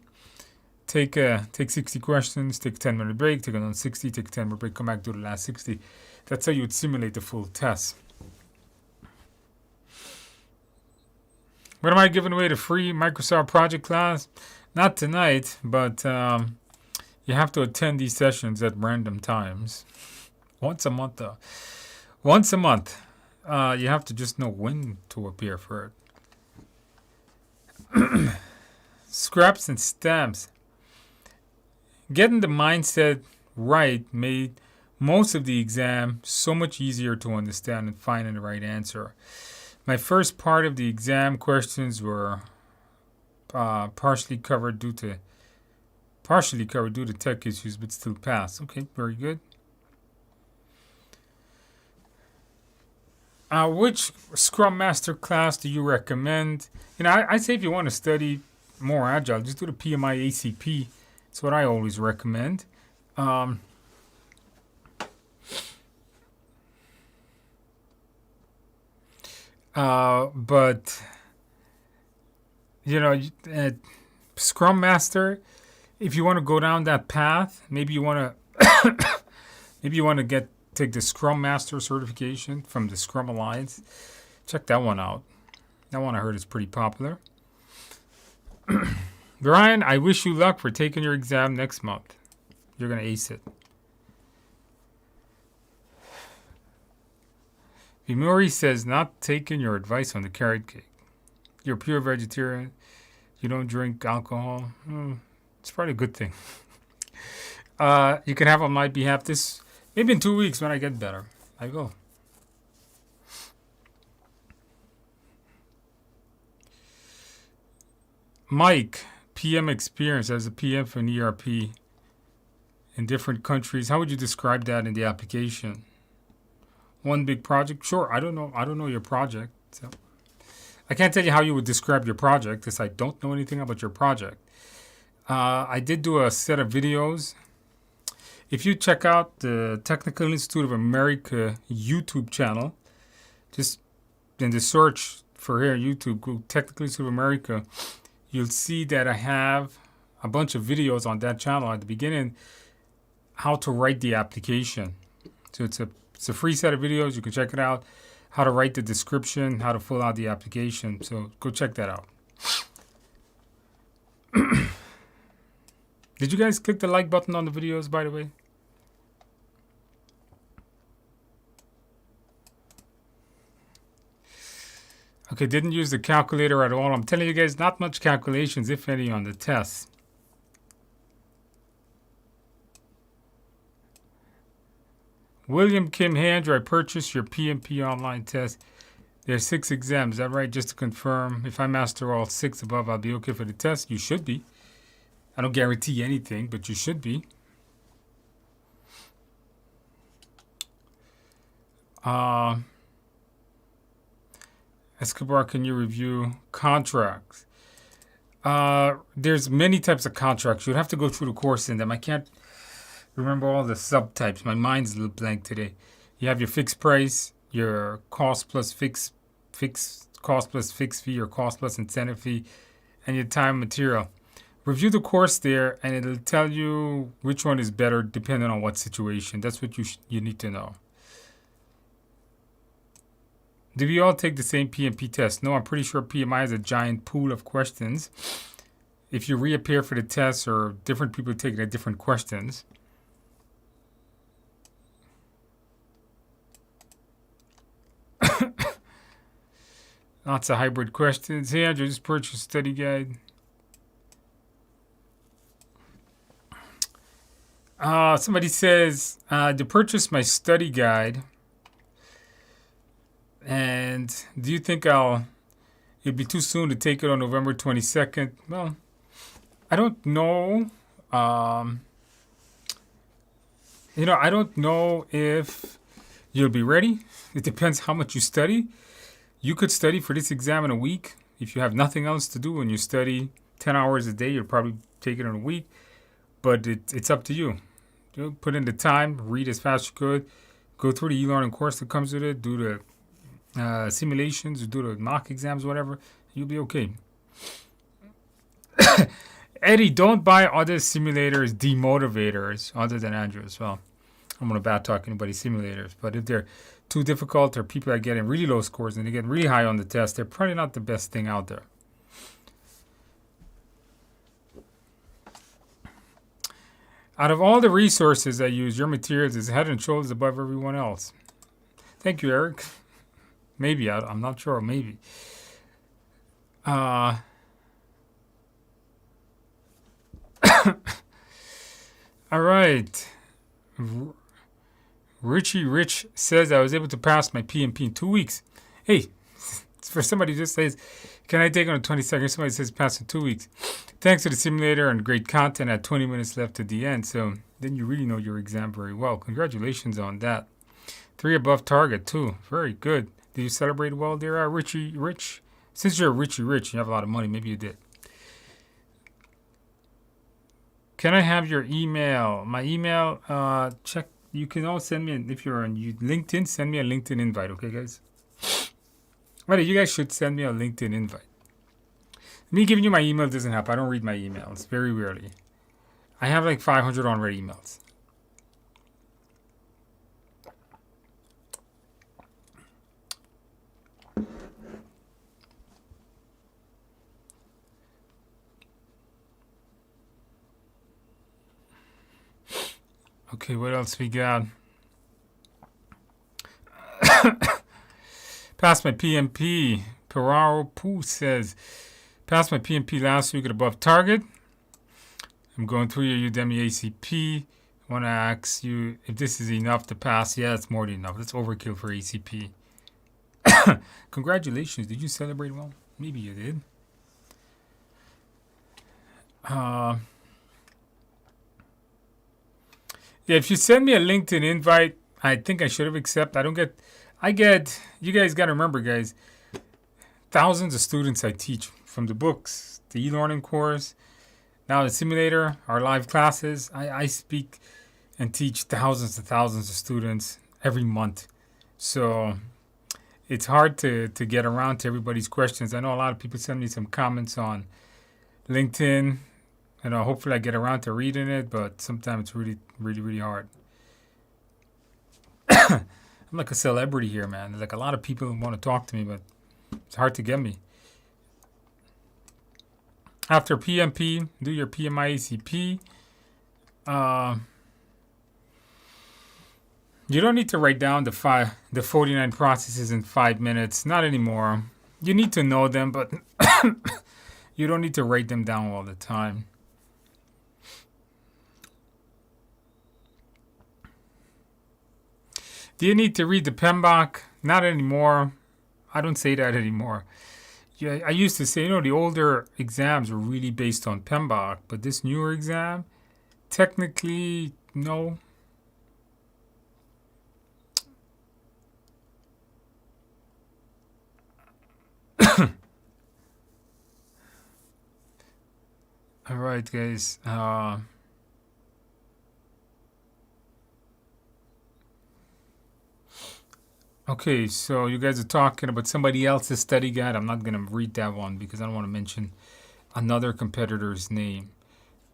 Speaker 1: take 60 questions, take a 10-minute break, take another 60, take a 10-minute break, come back, do the last 60. That's how you would simulate the full test. When am I giving away the free Microsoft project class? Not tonight, but you have to attend these sessions at random times. Once a month, though. Once a month. You have to just know when to appear for it. Scraps and stamps. Getting the mindset right made most of the exam so much easier to understand and finding the right answer. My first part of the exam questions were partially covered due to tech issues, but still passed. Okay, very good. Which Scrum Master class do you recommend? You know, I say if you want to study more agile, just do the PMI ACP. That's what I always recommend. But you know, Scrum Master, if you want to go down that path, maybe you want to take the Scrum Master certification from the Scrum Alliance. Check that one out. That one I heard is pretty popular. Brian, I wish you luck for taking your exam next month. You're going to ace it. Vimori says, not taking your advice on the carrot cake. You're pure vegetarian. You don't drink alcohol. It's probably a good thing. You can have on my behalf maybe in 2 weeks when I get better. I go. Mike, PM Experience as a PM for an ERP in different countries. How would you describe that in the application? One big project? Sure, I don't know your project. So I can't tell you how you would describe your project because I don't know anything about your project. I did do a set of videos. If you check out the Technical Institute of America YouTube channel, just in the search for here YouTube, go Technical Institute of America, you'll see that I have a bunch of videos on that channel at the beginning, how to write the application. So it's a free set of videos. You can check it out. How to write the description, how to fill out the application. So go check that out. Did you guys click the like button on the videos, by the way? Okay, didn't use the calculator at all. I'm telling you guys, not much calculations, if any, on the test. William Kim Handra, I purchased your PMP online test. There's 6 exams. Is that right? Just to confirm, if I master all 6 above, I'll be okay for the test. You should be. I don't guarantee anything, but you should be. Escobar, can you review contracts? There's many types of contracts. You'd have to go through the course in them. I can't remember all the subtypes. My mind's a little blank today. You have your fixed price, your cost plus fixed fee, or cost plus incentive fee, and your time material. Review the course there, and it'll tell you which one is better depending on what situation. That's what you need to know. Do we all take the same PMP test? No, I'm pretty sure PMI has a giant pool of questions. If you reappear for the test, or different people take it at different questions. Lots of hybrid questions. Hey, Andrew, just purchased study guide. Somebody says, to purchase my study guide. And do you think it'd be too soon to take it on November 22nd? Well, I don't know. I don't know if you'll be ready. It depends how much you study. You could study for this exam in a week. If you have nothing else to do and you study 10 hours a day, you'll probably take it in a week. But it's up to you. You put in the time, read as fast as you could, go through the e-learning course that comes with it, do the simulations, do the mock exams, whatever. You'll be okay. Eddie, don't buy other simulators, demotivators, other than Andrew as well. I'm going to bad talk anybody simulators, but if they're too difficult or people are getting really low scores and they get really high on the test, they're probably not the best thing out there. Out of all the resources I use, your materials is head and shoulders above everyone else. Thank you, Eric. Maybe. I'm not sure. Maybe. All right. Richie Rich says I was able to pass my PMP in 2 weeks. Hey, for somebody who just says, can I take it on the 22nd? Somebody says pass in 2 weeks. Thanks to the simulator and great content at 20 minutes left at the end. So then you really know your exam very well. Congratulations on that. 3 above target too. Very good. Did you celebrate well there, Richie Rich? Since you're Richie Rich, you have a lot of money. Maybe you did. Can I have your email? My email, check. You can all send me, if you're on LinkedIn, send me a LinkedIn invite, okay, guys? Well, you guys should send me a LinkedIn invite. Me giving you my email doesn't help. I don't read my emails very rarely. I have like 500 unread emails. Okay, what else we got? Passed my PMP. Peraro Poo says, passed my PMP last week at above target. I'm going through your Udemy ACP. I want to ask you if this is enough to pass. Yeah, it's more than enough. That's overkill for ACP. Congratulations. Did you celebrate well? Maybe you did. Yeah, if you send me a LinkedIn invite, I think I should have accepted. You guys got to remember, guys, thousands of students I teach from the books, the e-learning course, now the simulator, our live classes. I speak and teach thousands and thousands of students every month. So it's hard to get around to everybody's questions. I know a lot of people send me some comments on LinkedIn. Hopefully I get around to reading it, but sometimes it's really, really, really hard. I'm like a celebrity here, man. Like a lot of people want to talk to me, but it's hard to get me. After PMP, do your PMI ACP. You don't need to write down the 49 processes in 5 minutes. Not anymore. You need to know them, but you don't need to write them down all the time. Do you need to read the PMBOK? Not anymore. I don't say that anymore. Yeah, I used to say, the older exams were really based on PMBOK, but this newer exam, technically, no. All right, guys. Okay, so you guys are talking about somebody else's study guide. I'm not going to read that one because I don't want to mention another competitor's name.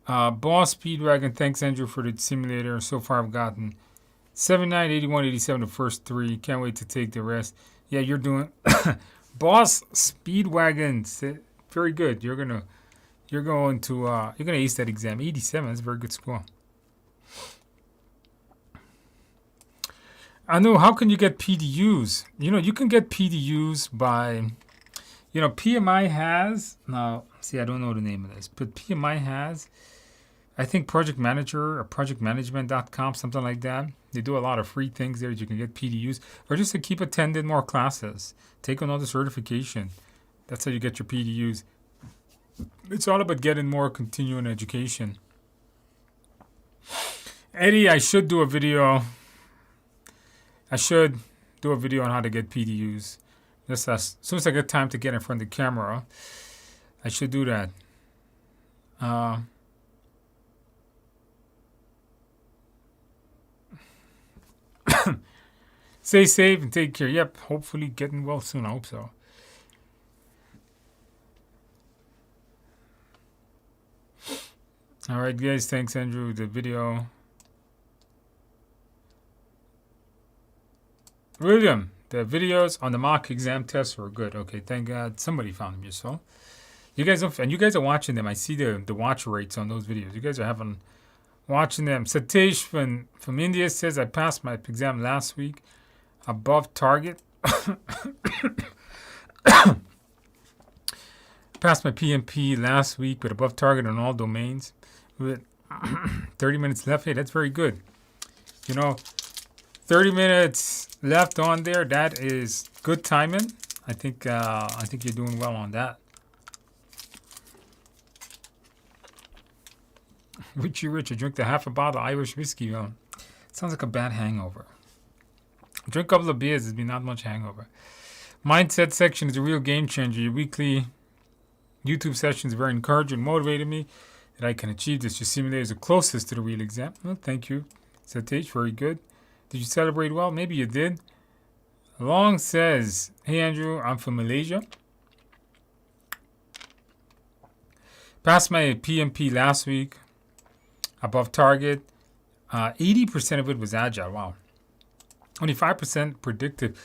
Speaker 1: Boss Speedwagon, thanks, Andrew, for the simulator. So far, I've gotten 79, 81, 87 the first 3. Can't wait to take the rest. Yeah, you're doing Boss Speedwagon. Very good. You're gonna ace that exam. 87. That's a very good score. I know. How can you get PDUs? You can get PDUs by You know, PMI has, now, see, I don't know the name of this, but PMI has, I think Project Manager or projectmanagement.com, something like that. They do a lot of free things there that you can get PDUs, or just to keep attending more classes. Take another certification. That's how you get your PDUs. It's all about getting more continuing education. Eddie, I should do a video. I should do a video on how to get PDUs. Just as soon as I get time to get in front of the camera, I should do that. Stay safe and take care. Yep, hopefully getting well soon. I hope so. All right, guys. Thanks, Andrew. The video. William, the videos on the mock exam tests were good. Okay, thank God somebody found them yourself. You guys are watching them. I see the watch rates on those videos. You guys are watching them. Satish from India says I passed my exam last week, above target. Passed my PMP last week, but above target on all domains. With 30 minutes left. Hey, that's very good. You know, 30 minutes left on there. That is good timing. I think you're doing well on that. Richie Rich, I drank half a bottle of Irish whiskey. Sounds like a bad hangover. Drink a couple of beers, there's been not much hangover. Mindset section is a real game changer. Your weekly YouTube sessions very encouraging, motivated me that I can achieve this. Your simulator is the closest to the real exam. Well, thank you, Satish. Very good. Did you celebrate well? Maybe you did. Long says, hey Andrew, I'm from Malaysia. Passed my PMP last week. Above target. 80% of it was agile. Wow. Only 5% predictive.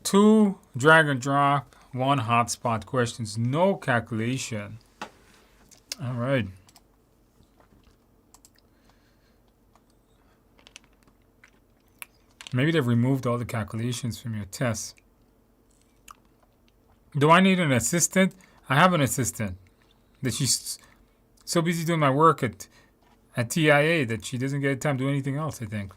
Speaker 1: 2 drag and drop. 1 hotspot questions. No calculation. All right. Maybe they've removed all the calculations from your tests. Do I need an assistant? I have an assistant. That she's so busy doing my work at TIA that she doesn't get time to do anything else, I think.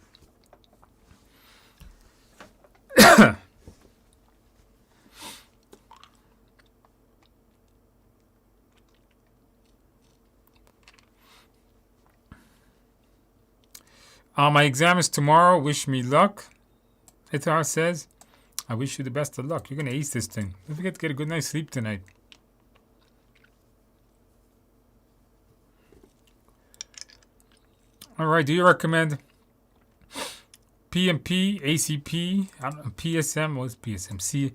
Speaker 1: My exam is tomorrow. Wish me luck. Itar says, I wish you the best of luck. You're going to ace this thing. Don't forget to get a good night's sleep tonight. All right. Do you recommend PMP, ACP, PSM? What's PSM?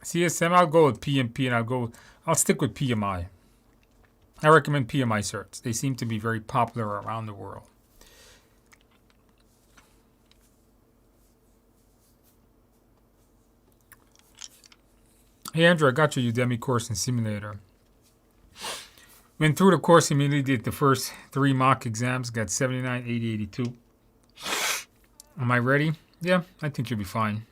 Speaker 1: CSM? I'll go with PMP and I'll stick with PMI. I recommend PMI certs. They seem to be very popular around the world. Hey Andrew, I got your Udemy course in simulator. Went through the course immediately, did the first 3 mock exams, got 79, 80, 82. Am I ready? Yeah, I think you'll be fine.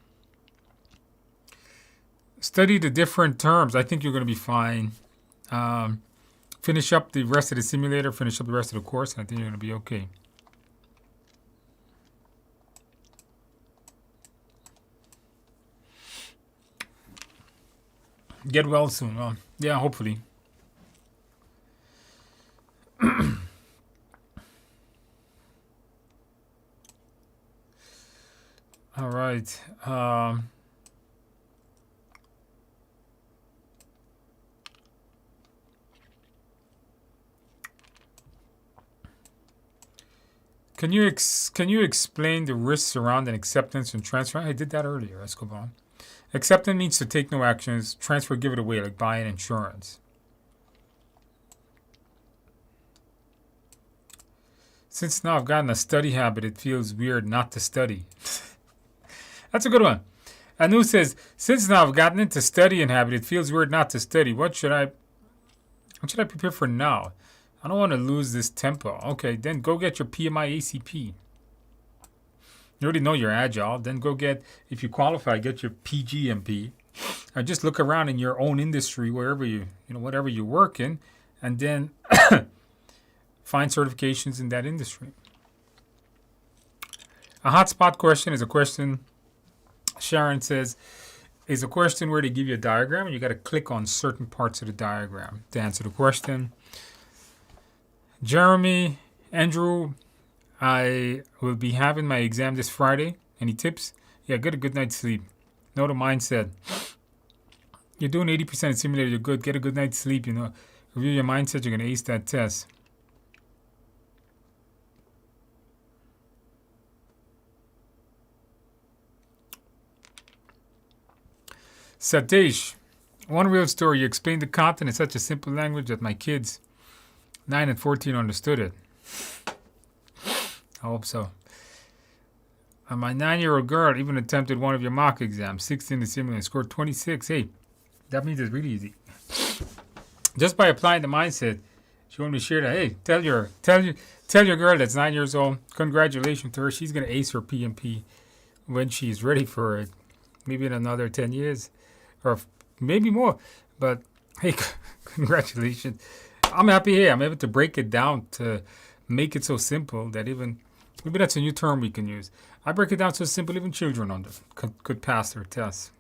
Speaker 1: Study the different terms. I think you're going to be fine. Finish up the rest of the simulator, finish up the rest of the course, and I think you're going to be okay. Get well soon. Well, yeah, hopefully. All right. Can you explain the risks surrounding acceptance and transfer? I did that earlier, Escobar. Acceptance means to take no actions. Transfer, give it away, like buying insurance. Since now I've gotten a study habit, it feels weird not to study. That's a good one. Anu says, since now I've gotten into studying habit, it feels weird not to study. What should I prepare for now? I don't want to lose this tempo. Okay, then go get your PMI ACP. You already know you're agile. Then go get, if you qualify, get your PGMP. just look around in your own industry, wherever whatever you work in, and then find certifications in that industry. A hotspot question is a question, Sharon says, is a question where they give you a diagram and you got to click on certain parts of the diagram to answer the question. Jeremy, Andrew, I will be having my exam this Friday. Any tips? Yeah, get a good night's sleep. Know the mindset. You're doing 80% of simulator, you're good. Get a good night's sleep, Review your mindset, you're going to ace that test. Satish, one real story. You explained the content in such a simple language that my kids, 9 and 14, understood it. I hope so. My 9-year-old girl even attempted one of your mock exams, 16 to simulate, scored 26. Hey, that means it's really easy. Just by applying the mindset, she wanted me to share that. Hey, tell your girl that's 9 years old, congratulations to her. She's gonna ace her PMP when she's ready for it. Maybe in another 10 years, or maybe more. But hey, congratulations. I'm happy. Hey, I'm able to break it down to make it so simple that even, maybe that's a new term we can use. I break it down so simple even children could pass their tests.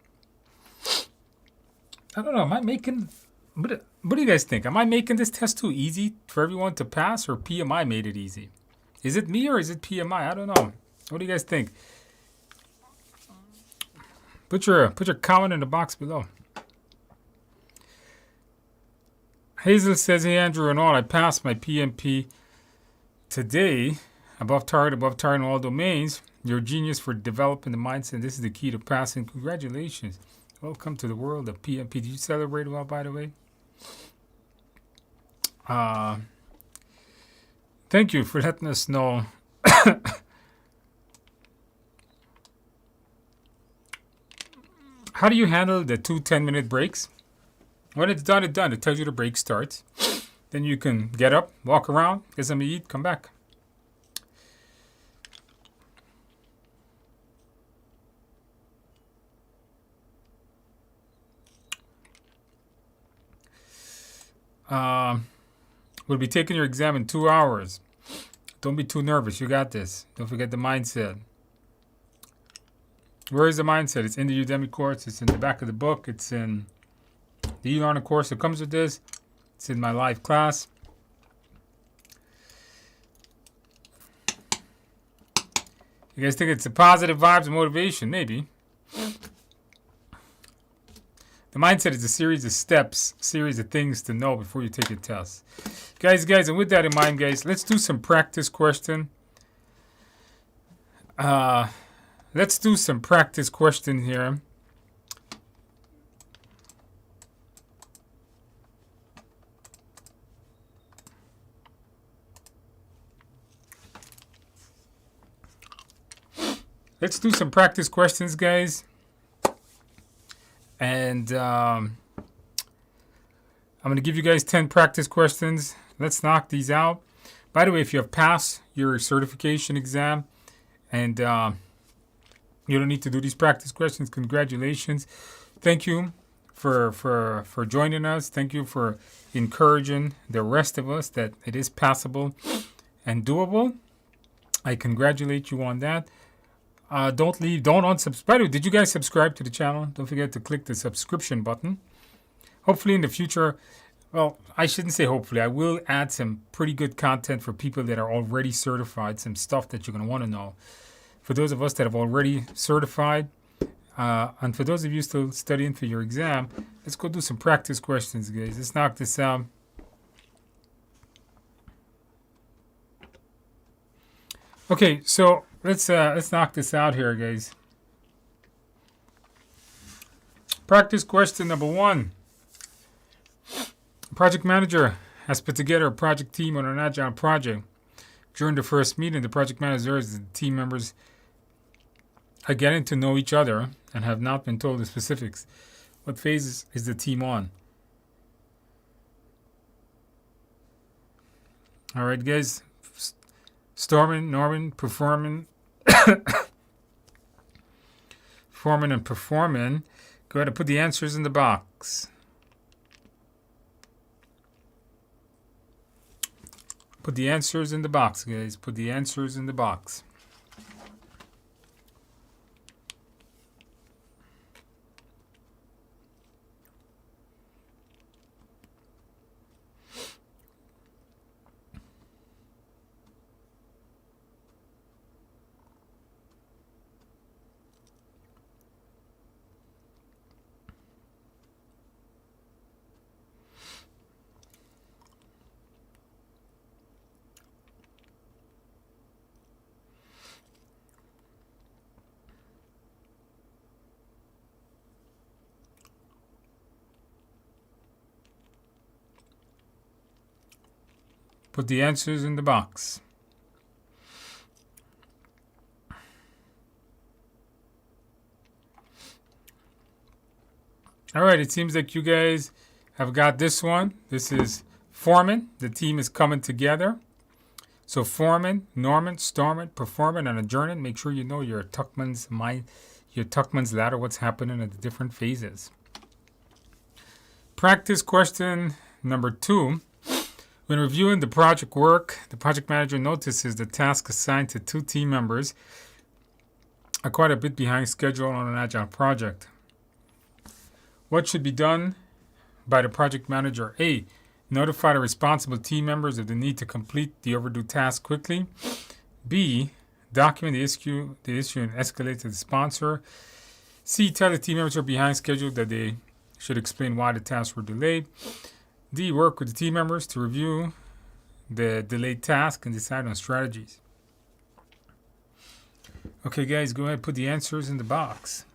Speaker 1: I don't know. Am I making? What do you guys think? Am I making this test too easy for everyone to pass, or PMI made it easy? Is it me or is it PMI? I don't know. What do you guys think? Put your comment in the box below. Hazel says, hey Andrew and all, I passed my PMP today. Above target in all domains. You're a genius for developing the mindset. This is the key to passing. Congratulations. Welcome to the world of PMP. Did you celebrate well, by the way? Thank you for letting us know. How do you handle the 2 10-minute breaks? When it's done, it's done. It tells you the break starts. Then you can get up, walk around, get something to eat, come back. We'll be taking your exam in 2 hours. Don't be too nervous. You got this. Don't forget the mindset. Where is the mindset? It's in the Udemy course. It's in the back of the book. It's in the e-learning course that comes with this. It's in my live class. You guys think it's the positive vibes and motivation? Maybe. The mindset is a series of steps, series of things to know before you take your test. Guys, and with that in mind, guys, let's do some practice question. Let's do some practice question here. Let's do some practice questions, guys. And I'm going to give you guys 10 practice questions. Let's knock these out. By the way, if you have passed your certification exam and you don't need to do these practice questions, congratulations. Thank you for joining us. Thank you for encouraging the rest of us that it is passable and doable. I congratulate you on that. Don't unsubscribe. By the way, did you guys subscribe to the channel? Don't forget to click the subscription button. Hopefully in the future, well, I shouldn't say hopefully, I will add some pretty good content for people that are already certified, some stuff that you're going to want to know. For those of us that have already certified, and for those of you still studying for your exam, let's go do some practice questions, guys. Let's knock this out. Okay, so let's knock this out here, guys. Practice question number 1. Project manager has put together a project team on an agile project. During the first meeting, the project manager and the team members are getting to know each other and have not been told the specifics. What phase is the team on? All right, guys. Storming, Norman, performing, performing and performing. Go ahead and put the answers in the box. Put the answers in the box, guys. Put the answers in the box. Put the answers in the box. All right, it seems like you guys have got this one. This is Foreman. The team is coming together. So Foreman, Norman, Storming, Performing, and Adjourning. Make sure you know your Tuckman's ladder, what's happening at the different phases. Practice question number 2. When reviewing the project work, the project manager notices the task assigned to 2 team members are quite a bit behind schedule on an agile project. What should be done by the project manager? A. Notify the responsible team members of the need to complete the overdue task quickly. B. Document the issue and escalate to the sponsor. C. Tell the team members who are behind schedule that they should explain why the tasks were delayed. D. Work with the team members to review the delayed task and decide on strategies. Okay, guys, go ahead and put the answers in the box.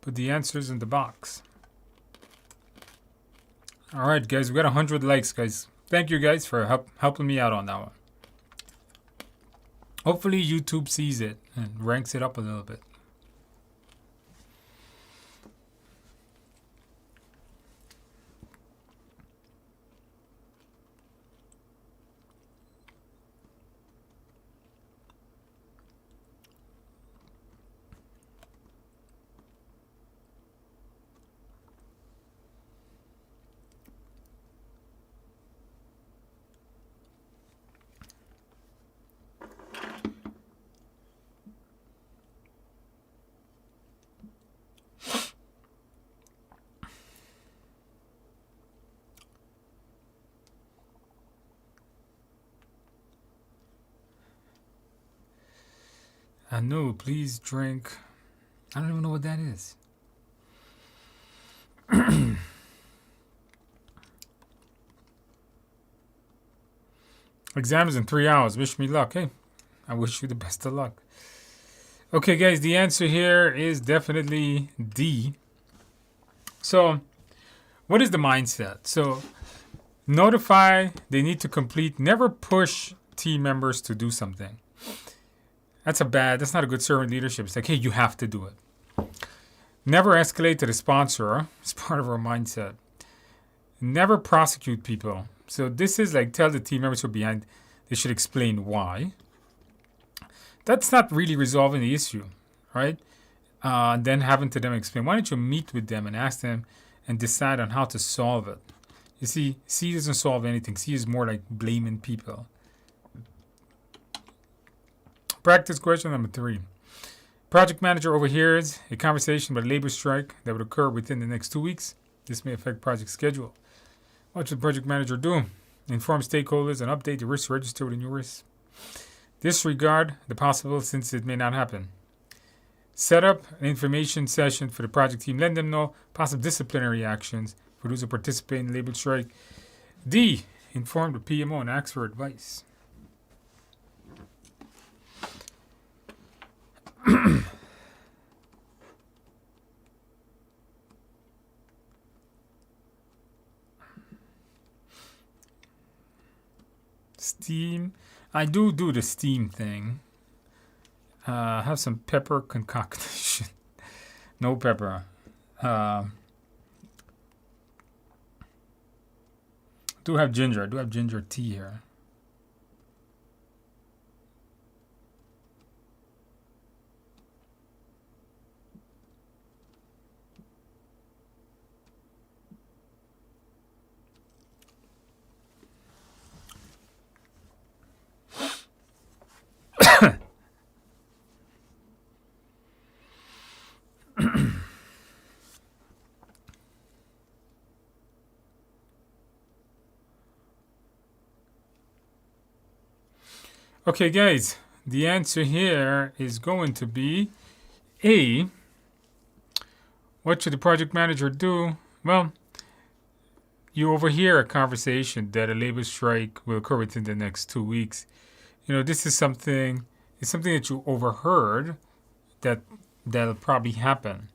Speaker 1: Put the answers in the box. All right, guys, we got 100 likes, guys. Thank you, guys, for helping me out on that one. Hopefully, YouTube sees it and ranks it up a little bit. I know, please drink. I don't even know what that is. Exam is in 3 hours. Wish me luck. Hey, I wish you the best of luck. Okay, guys, the answer here is definitely D. So, what is the mindset? So, notify they need to complete. Never push team members to do something. That's not a good servant leadership. It's like, hey, you have to do it. Never escalate to the sponsor. It's part of our mindset. Never prosecute people. So this is like, tell the team members who are behind, they should explain why. That's not really resolving the issue, right? Then having to them explain. Why don't you meet with them and ask them and decide on how to solve it? You see, C doesn't solve anything. C is more like blaming people. Practice question number 3. Project manager overhears a conversation about labor strike that would occur within the next 2 weeks. This may affect project schedule. What should the project manager do? Inform stakeholders and update the risk register with the new risks. Disregard the possible since it may not happen. Set up an information session for the project team. Let them know possible disciplinary actions for those who participate in the labor strike. D. Inform the PMO and ask for advice. Steam. I do the steam thing. Have some pepper concoction. No pepper. Do have ginger. I do have ginger tea here. Okay, guys, the answer here is going to be A. What should the project manager do? Well, you overhear a conversation that a labor strike will occur within the next 2 weeks. This is something. It's something that you overheard that'll probably happen.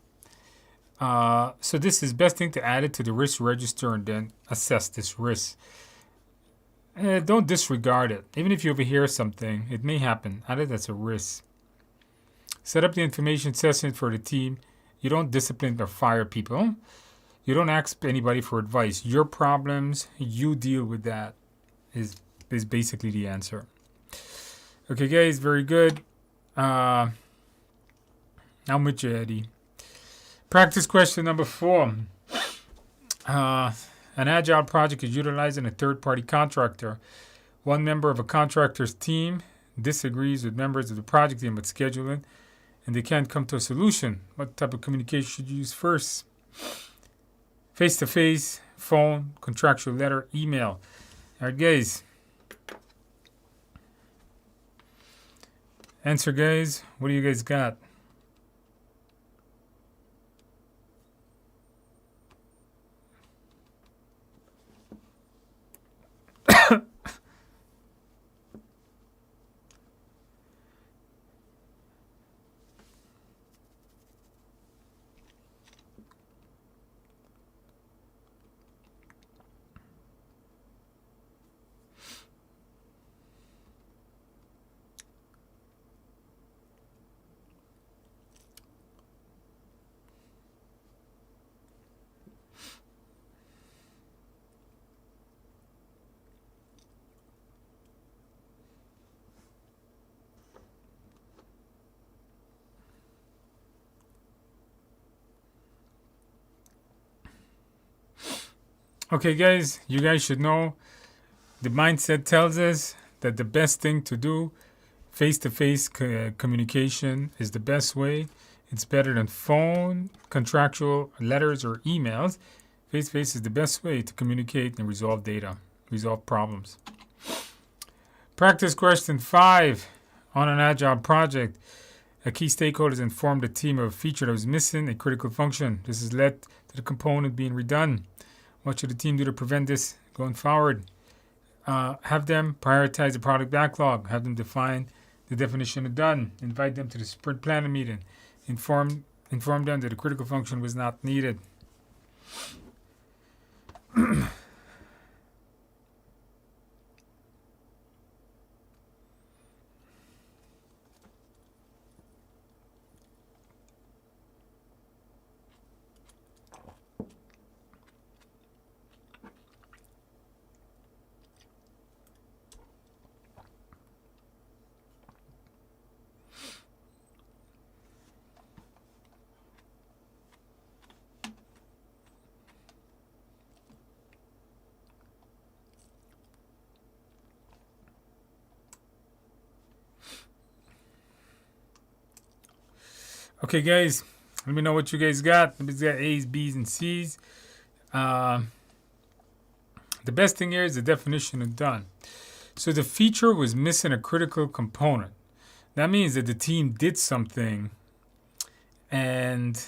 Speaker 1: So this is best thing to add it to the risk register and then assess this risk. Don't disregard it. Even if you overhear something, it may happen. Add it as a risk. Set up the information session for the team. You don't discipline or fire people. You don't ask anybody for advice. Your problems, you deal with that is basically the answer. Okay, guys, very good. I'm with you, Eddie. Practice question number 4. An agile project is utilizing a third-party contractor. One member of a contractor's team disagrees with members of the project team about scheduling, and they can't come to a solution. What type of communication should you use first? Face-to-face, phone, contractual letter, email. All right, guys. Answer, guys. What do you guys got? Okay, guys, you guys should know the mindset tells us that the best thing to do, face-to-face communication is the best way. It's better than phone, contractual letters, or emails. Face-to-face is the best way to communicate and resolve problems. Practice question 5. On an agile project, a key stakeholder has informed the team of a feature that was missing, a critical function. This has led to the component being redone. What should the team do to prevent this going forward? Have them prioritize the product backlog. Have them define the definition of done. Invite them to the sprint planning meeting. Inform them that the critical function was not needed. Okay, guys, let me know what you guys got. Let me got A's, B's, and C's. The best thing here is the definition of done. So the feature was missing a critical component. That means that the team did something, and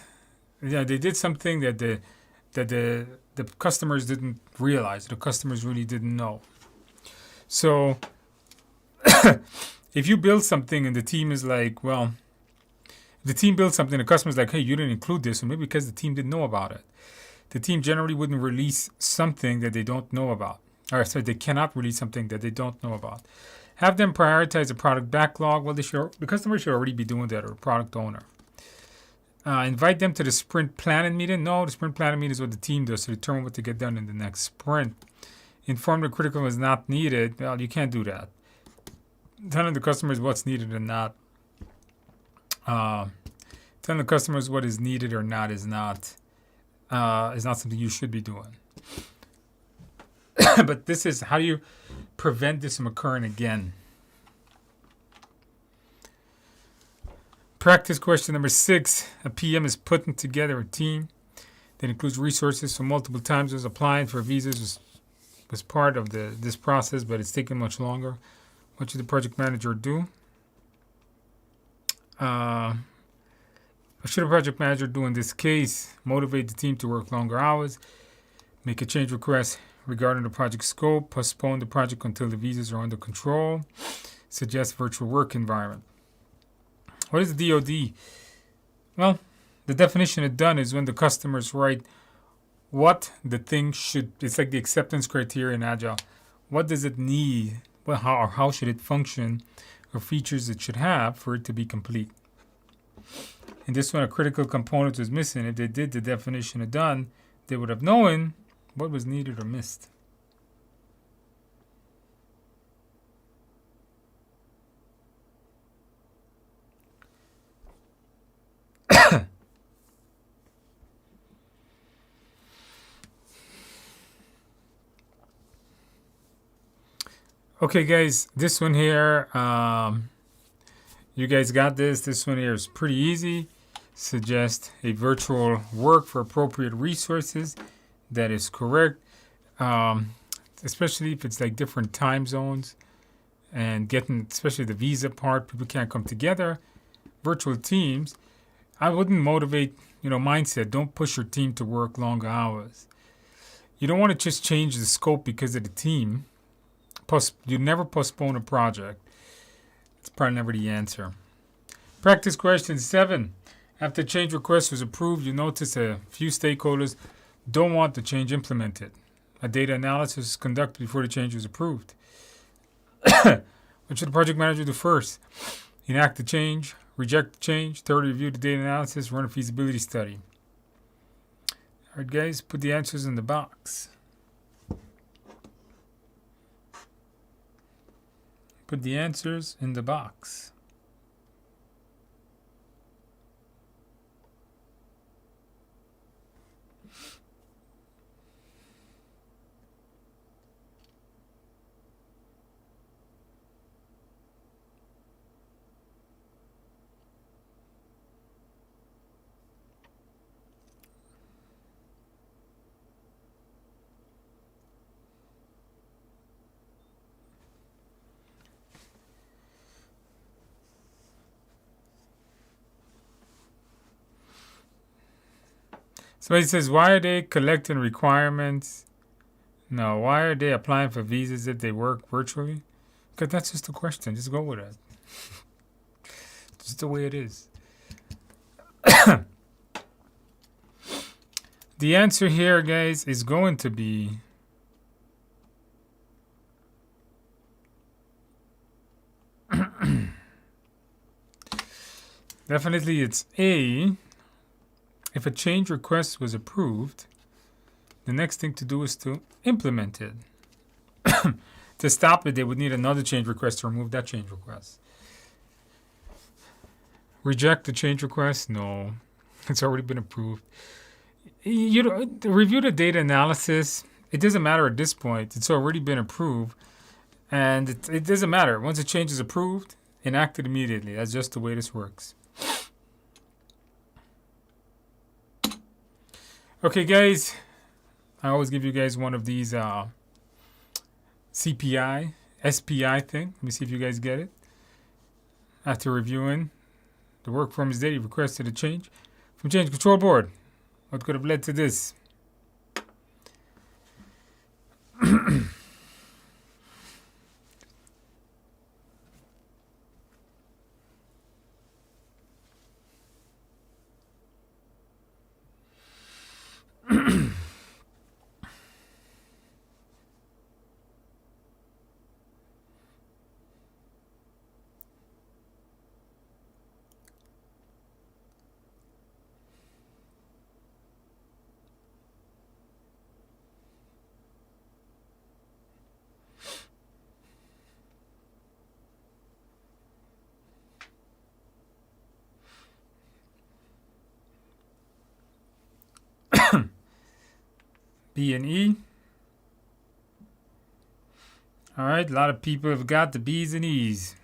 Speaker 1: they did something that the customers didn't realize. The customers really didn't know. So if you build something and the team is like, well, the team builds something, the customer's like, hey, you didn't include this, or maybe because the team didn't know about it. The team generally wouldn't release something that they don't know about. Or sorry, they cannot release something that they don't know about. Have them prioritize the product backlog. Well, the customer should already be doing that, or a product owner. Invite them to the sprint planning meeting. No, the sprint planning meeting is what the team does to determine what to get done in the next sprint. Inform the critical is not needed. Well, you can't do that. Telling the customers what's needed and not. Telling the customers what is needed or not is not something you should be doing. But this is how you prevent this from occurring again. Practice question number 6. A PM is putting together a team that includes resources from multiple times. Applying for visas was part of this process, but it's taken much longer. What should the project manager do? What should a project manager do in this case? Motivate the team to work longer hours, make a change request regarding the project scope, postpone the project until the visas are under control, suggest virtual work environment. What is DoD? Well, the definition of done is when the customers write what the thing should. It's like the acceptance criteria in Agile. What does it need? Well, how should it function, or features it should have for it to be complete? In this one, a critical component was missing. If they did the definition of done, they would have known what was needed or missed. Okay, guys, this one here, you guys got this. This one here is pretty easy. Suggest a virtual work for appropriate resources. That is correct. Especially if it's like different time zones and getting, especially the visa part, people can't come together. Virtual teams, I wouldn't motivate, mindset. Don't push your team to work longer hours. You don't want to just change the scope because of the team. You never postpone a project. It's probably never the answer. Practice question 7. After change request was approved, you notice a few stakeholders don't want the change implemented. A data analysis was conducted before the change was approved. What should the project manager do first? Enact the change, reject the change, thoroughly review the data analysis, run a feasibility study. All right, guys, put the answers in the box. Put the answers in the box. Somebody says, why are they collecting requirements? No, why are they applying for visas if they work virtually? Because that's just a question. Just go with it. Just the way it is. The answer here, guys, is going to be definitely it's A. If a change request was approved, the next thing to do is to implement it. To stop it, they would need another change request to remove that change request. Reject the change request? No, it's already been approved. Review the data analysis. It doesn't matter at this point. It's already been approved. And it doesn't matter. Once a change is approved, enact it immediately. That's just the way this works. Okay, guys, I always give you guys one of these CPI, SPI thing. Let me see if you guys get it. After reviewing the work performance data, you requested a change from Change Control Board. What could have led to this? B and E. All right, a lot of people have got the B's and E's.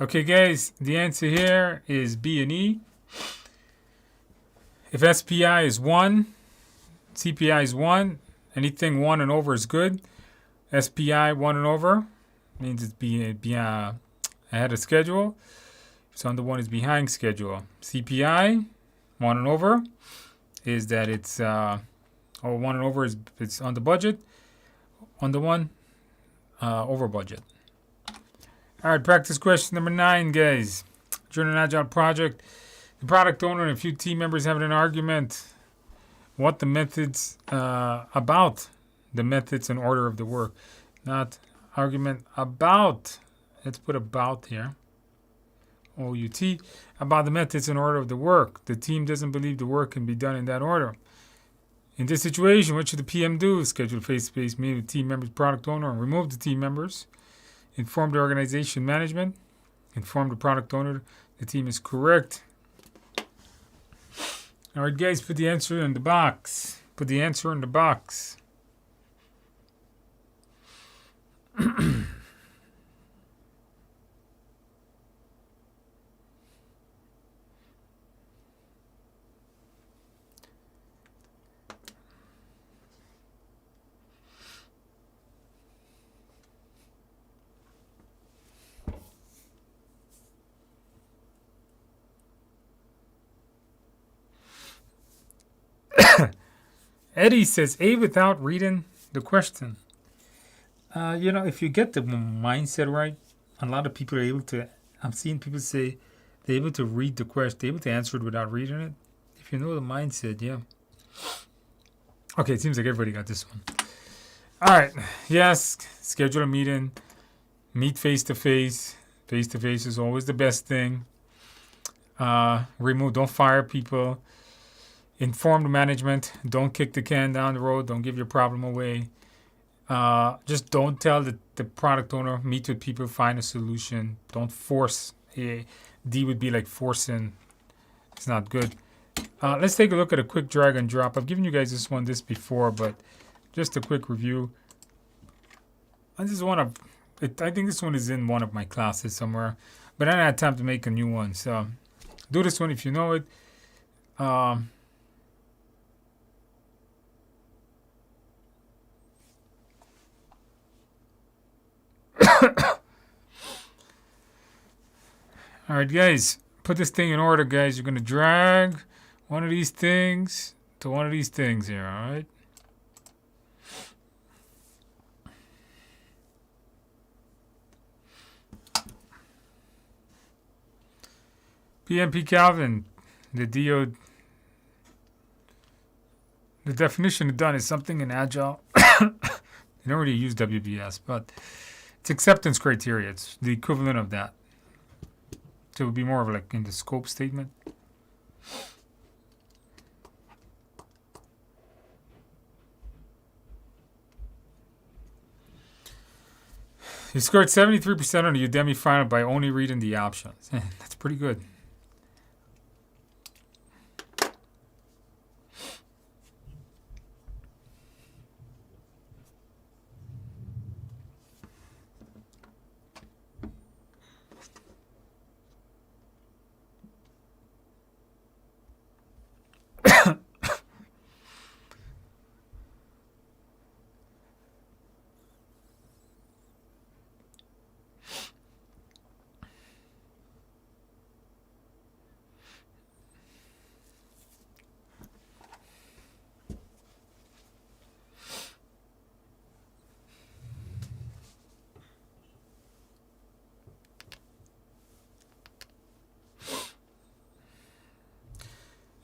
Speaker 1: Okay, guys, the answer here is B and E. If SPI is 1, CPI is 1, anything 1 and over is good. SPI 1 and over means it's ahead of schedule. If it's under 1, it's behind schedule. CPI 1 and over is that it's 1 and over is it's on the budget. Under 1, over budget. All right, practice question number 9, guys. During an agile project, the product owner and a few team members having an argument. What the methods about the methods and order of the work, not argument about. Let's put about here. OUT about the methods and order of the work. The team doesn't believe the work can be done in that order. In this situation, what should the PM do? Schedule a face-to-face meeting with team members, product owner, and remove the team members. Inform the organization management. Inform the product owner the team is correct. All right, guys, put the answer in the box. Put the answer in the box. Eddie says A without reading the question. If you get the mindset right, a lot of people are able to. I'm seeing people say they're able to read the question, they're able to answer it without reading it. If you know the mindset, yeah. Okay, it seems like everybody got this one. All right, yes, schedule a meeting, meet face to face. Face to face is always the best thing. Don't fire people. Inform the management. Don't kick the can down the road. Don't give your problem away. Just don't tell the product owner. Meet with people. Find a solution. Don't force. D would be like forcing. It's not good. Let's take a look at a quick drag and drop. I've given you guys this before, but just a quick review. And this is I think this one is in one of my classes somewhere, but I don't have time to make a new one. So do this one if you know it. All right, guys, put this thing in order, guys. You're going to drag one of these things to one of these things here, all right? PMP Calvin, the definition of done is something in Agile. You don't really use WBS, but it's acceptance criteria. It's the equivalent of that. So it would be more of like in the scope statement. You scored 73% on the Udemy final by only reading the options. That's pretty good.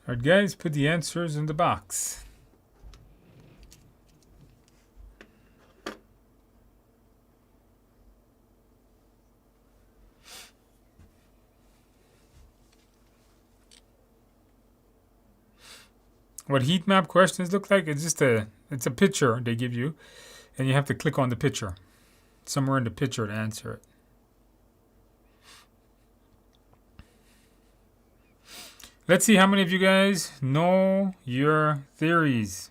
Speaker 1: All right, guys, put the answers in the box. What heat map questions look like? It's a picture they give you, and you have to click on the picture, somewhere in the picture to answer it. Let's see how many of you guys know your theories.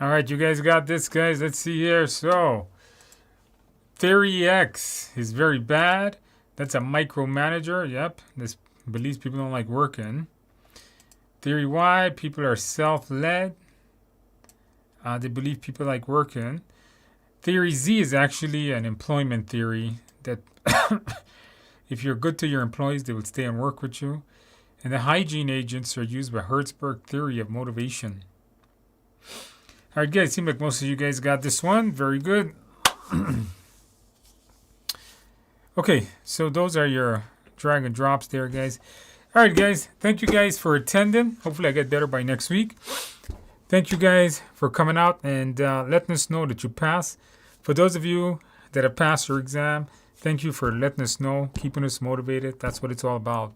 Speaker 1: All right, you guys got this, guys. Let's see here. So, Theory X is very bad. That's a micromanager. Yep. This believes people don't like working. Theory Y, people are self-led. They believe people like working. Theory Z is actually an employment theory that if you're good to your employees, they will stay and work with you. And the hygiene agents are used by Hertzberg theory of motivation. All right, guys, seems like most of you guys got this one. Very good. Okay, so those are your drag and drops there, guys. All right, guys, thank you guys for attending. Hopefully I get better by next week. Thank you guys for coming out and letting us know that you passed. For those of you that have passed your exam, thank you for letting us know, keeping us motivated. That's what it's all about.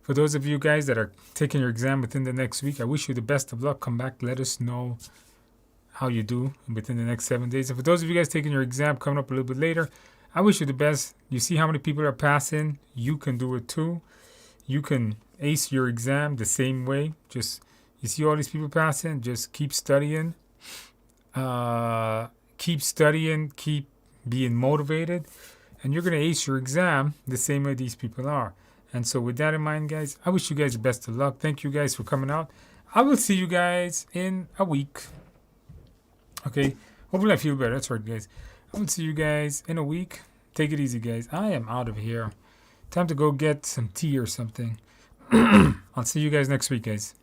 Speaker 1: For those of you guys that are taking your exam within the next week, I wish you the best of luck. Come back, let us know how you do within the next 7 days. And for those of you guys taking your exam coming up a little bit later, I wish you the best. You see how many people are passing? You can do it too. You can ace your exam the same way. Just, you see all these people passing? Just keep studying. Keep being motivated. And you're going to ace your exam the same way these people are. And so with that in mind, guys, I wish you guys the best of luck. Thank you guys for coming out. I will see you guys in a week. Okay? Hopefully I feel better. That's right, guys. I will see you guys in a week. Take it easy, guys. I am out of here. Time to go get some tea or something. I'll see you guys next week, guys.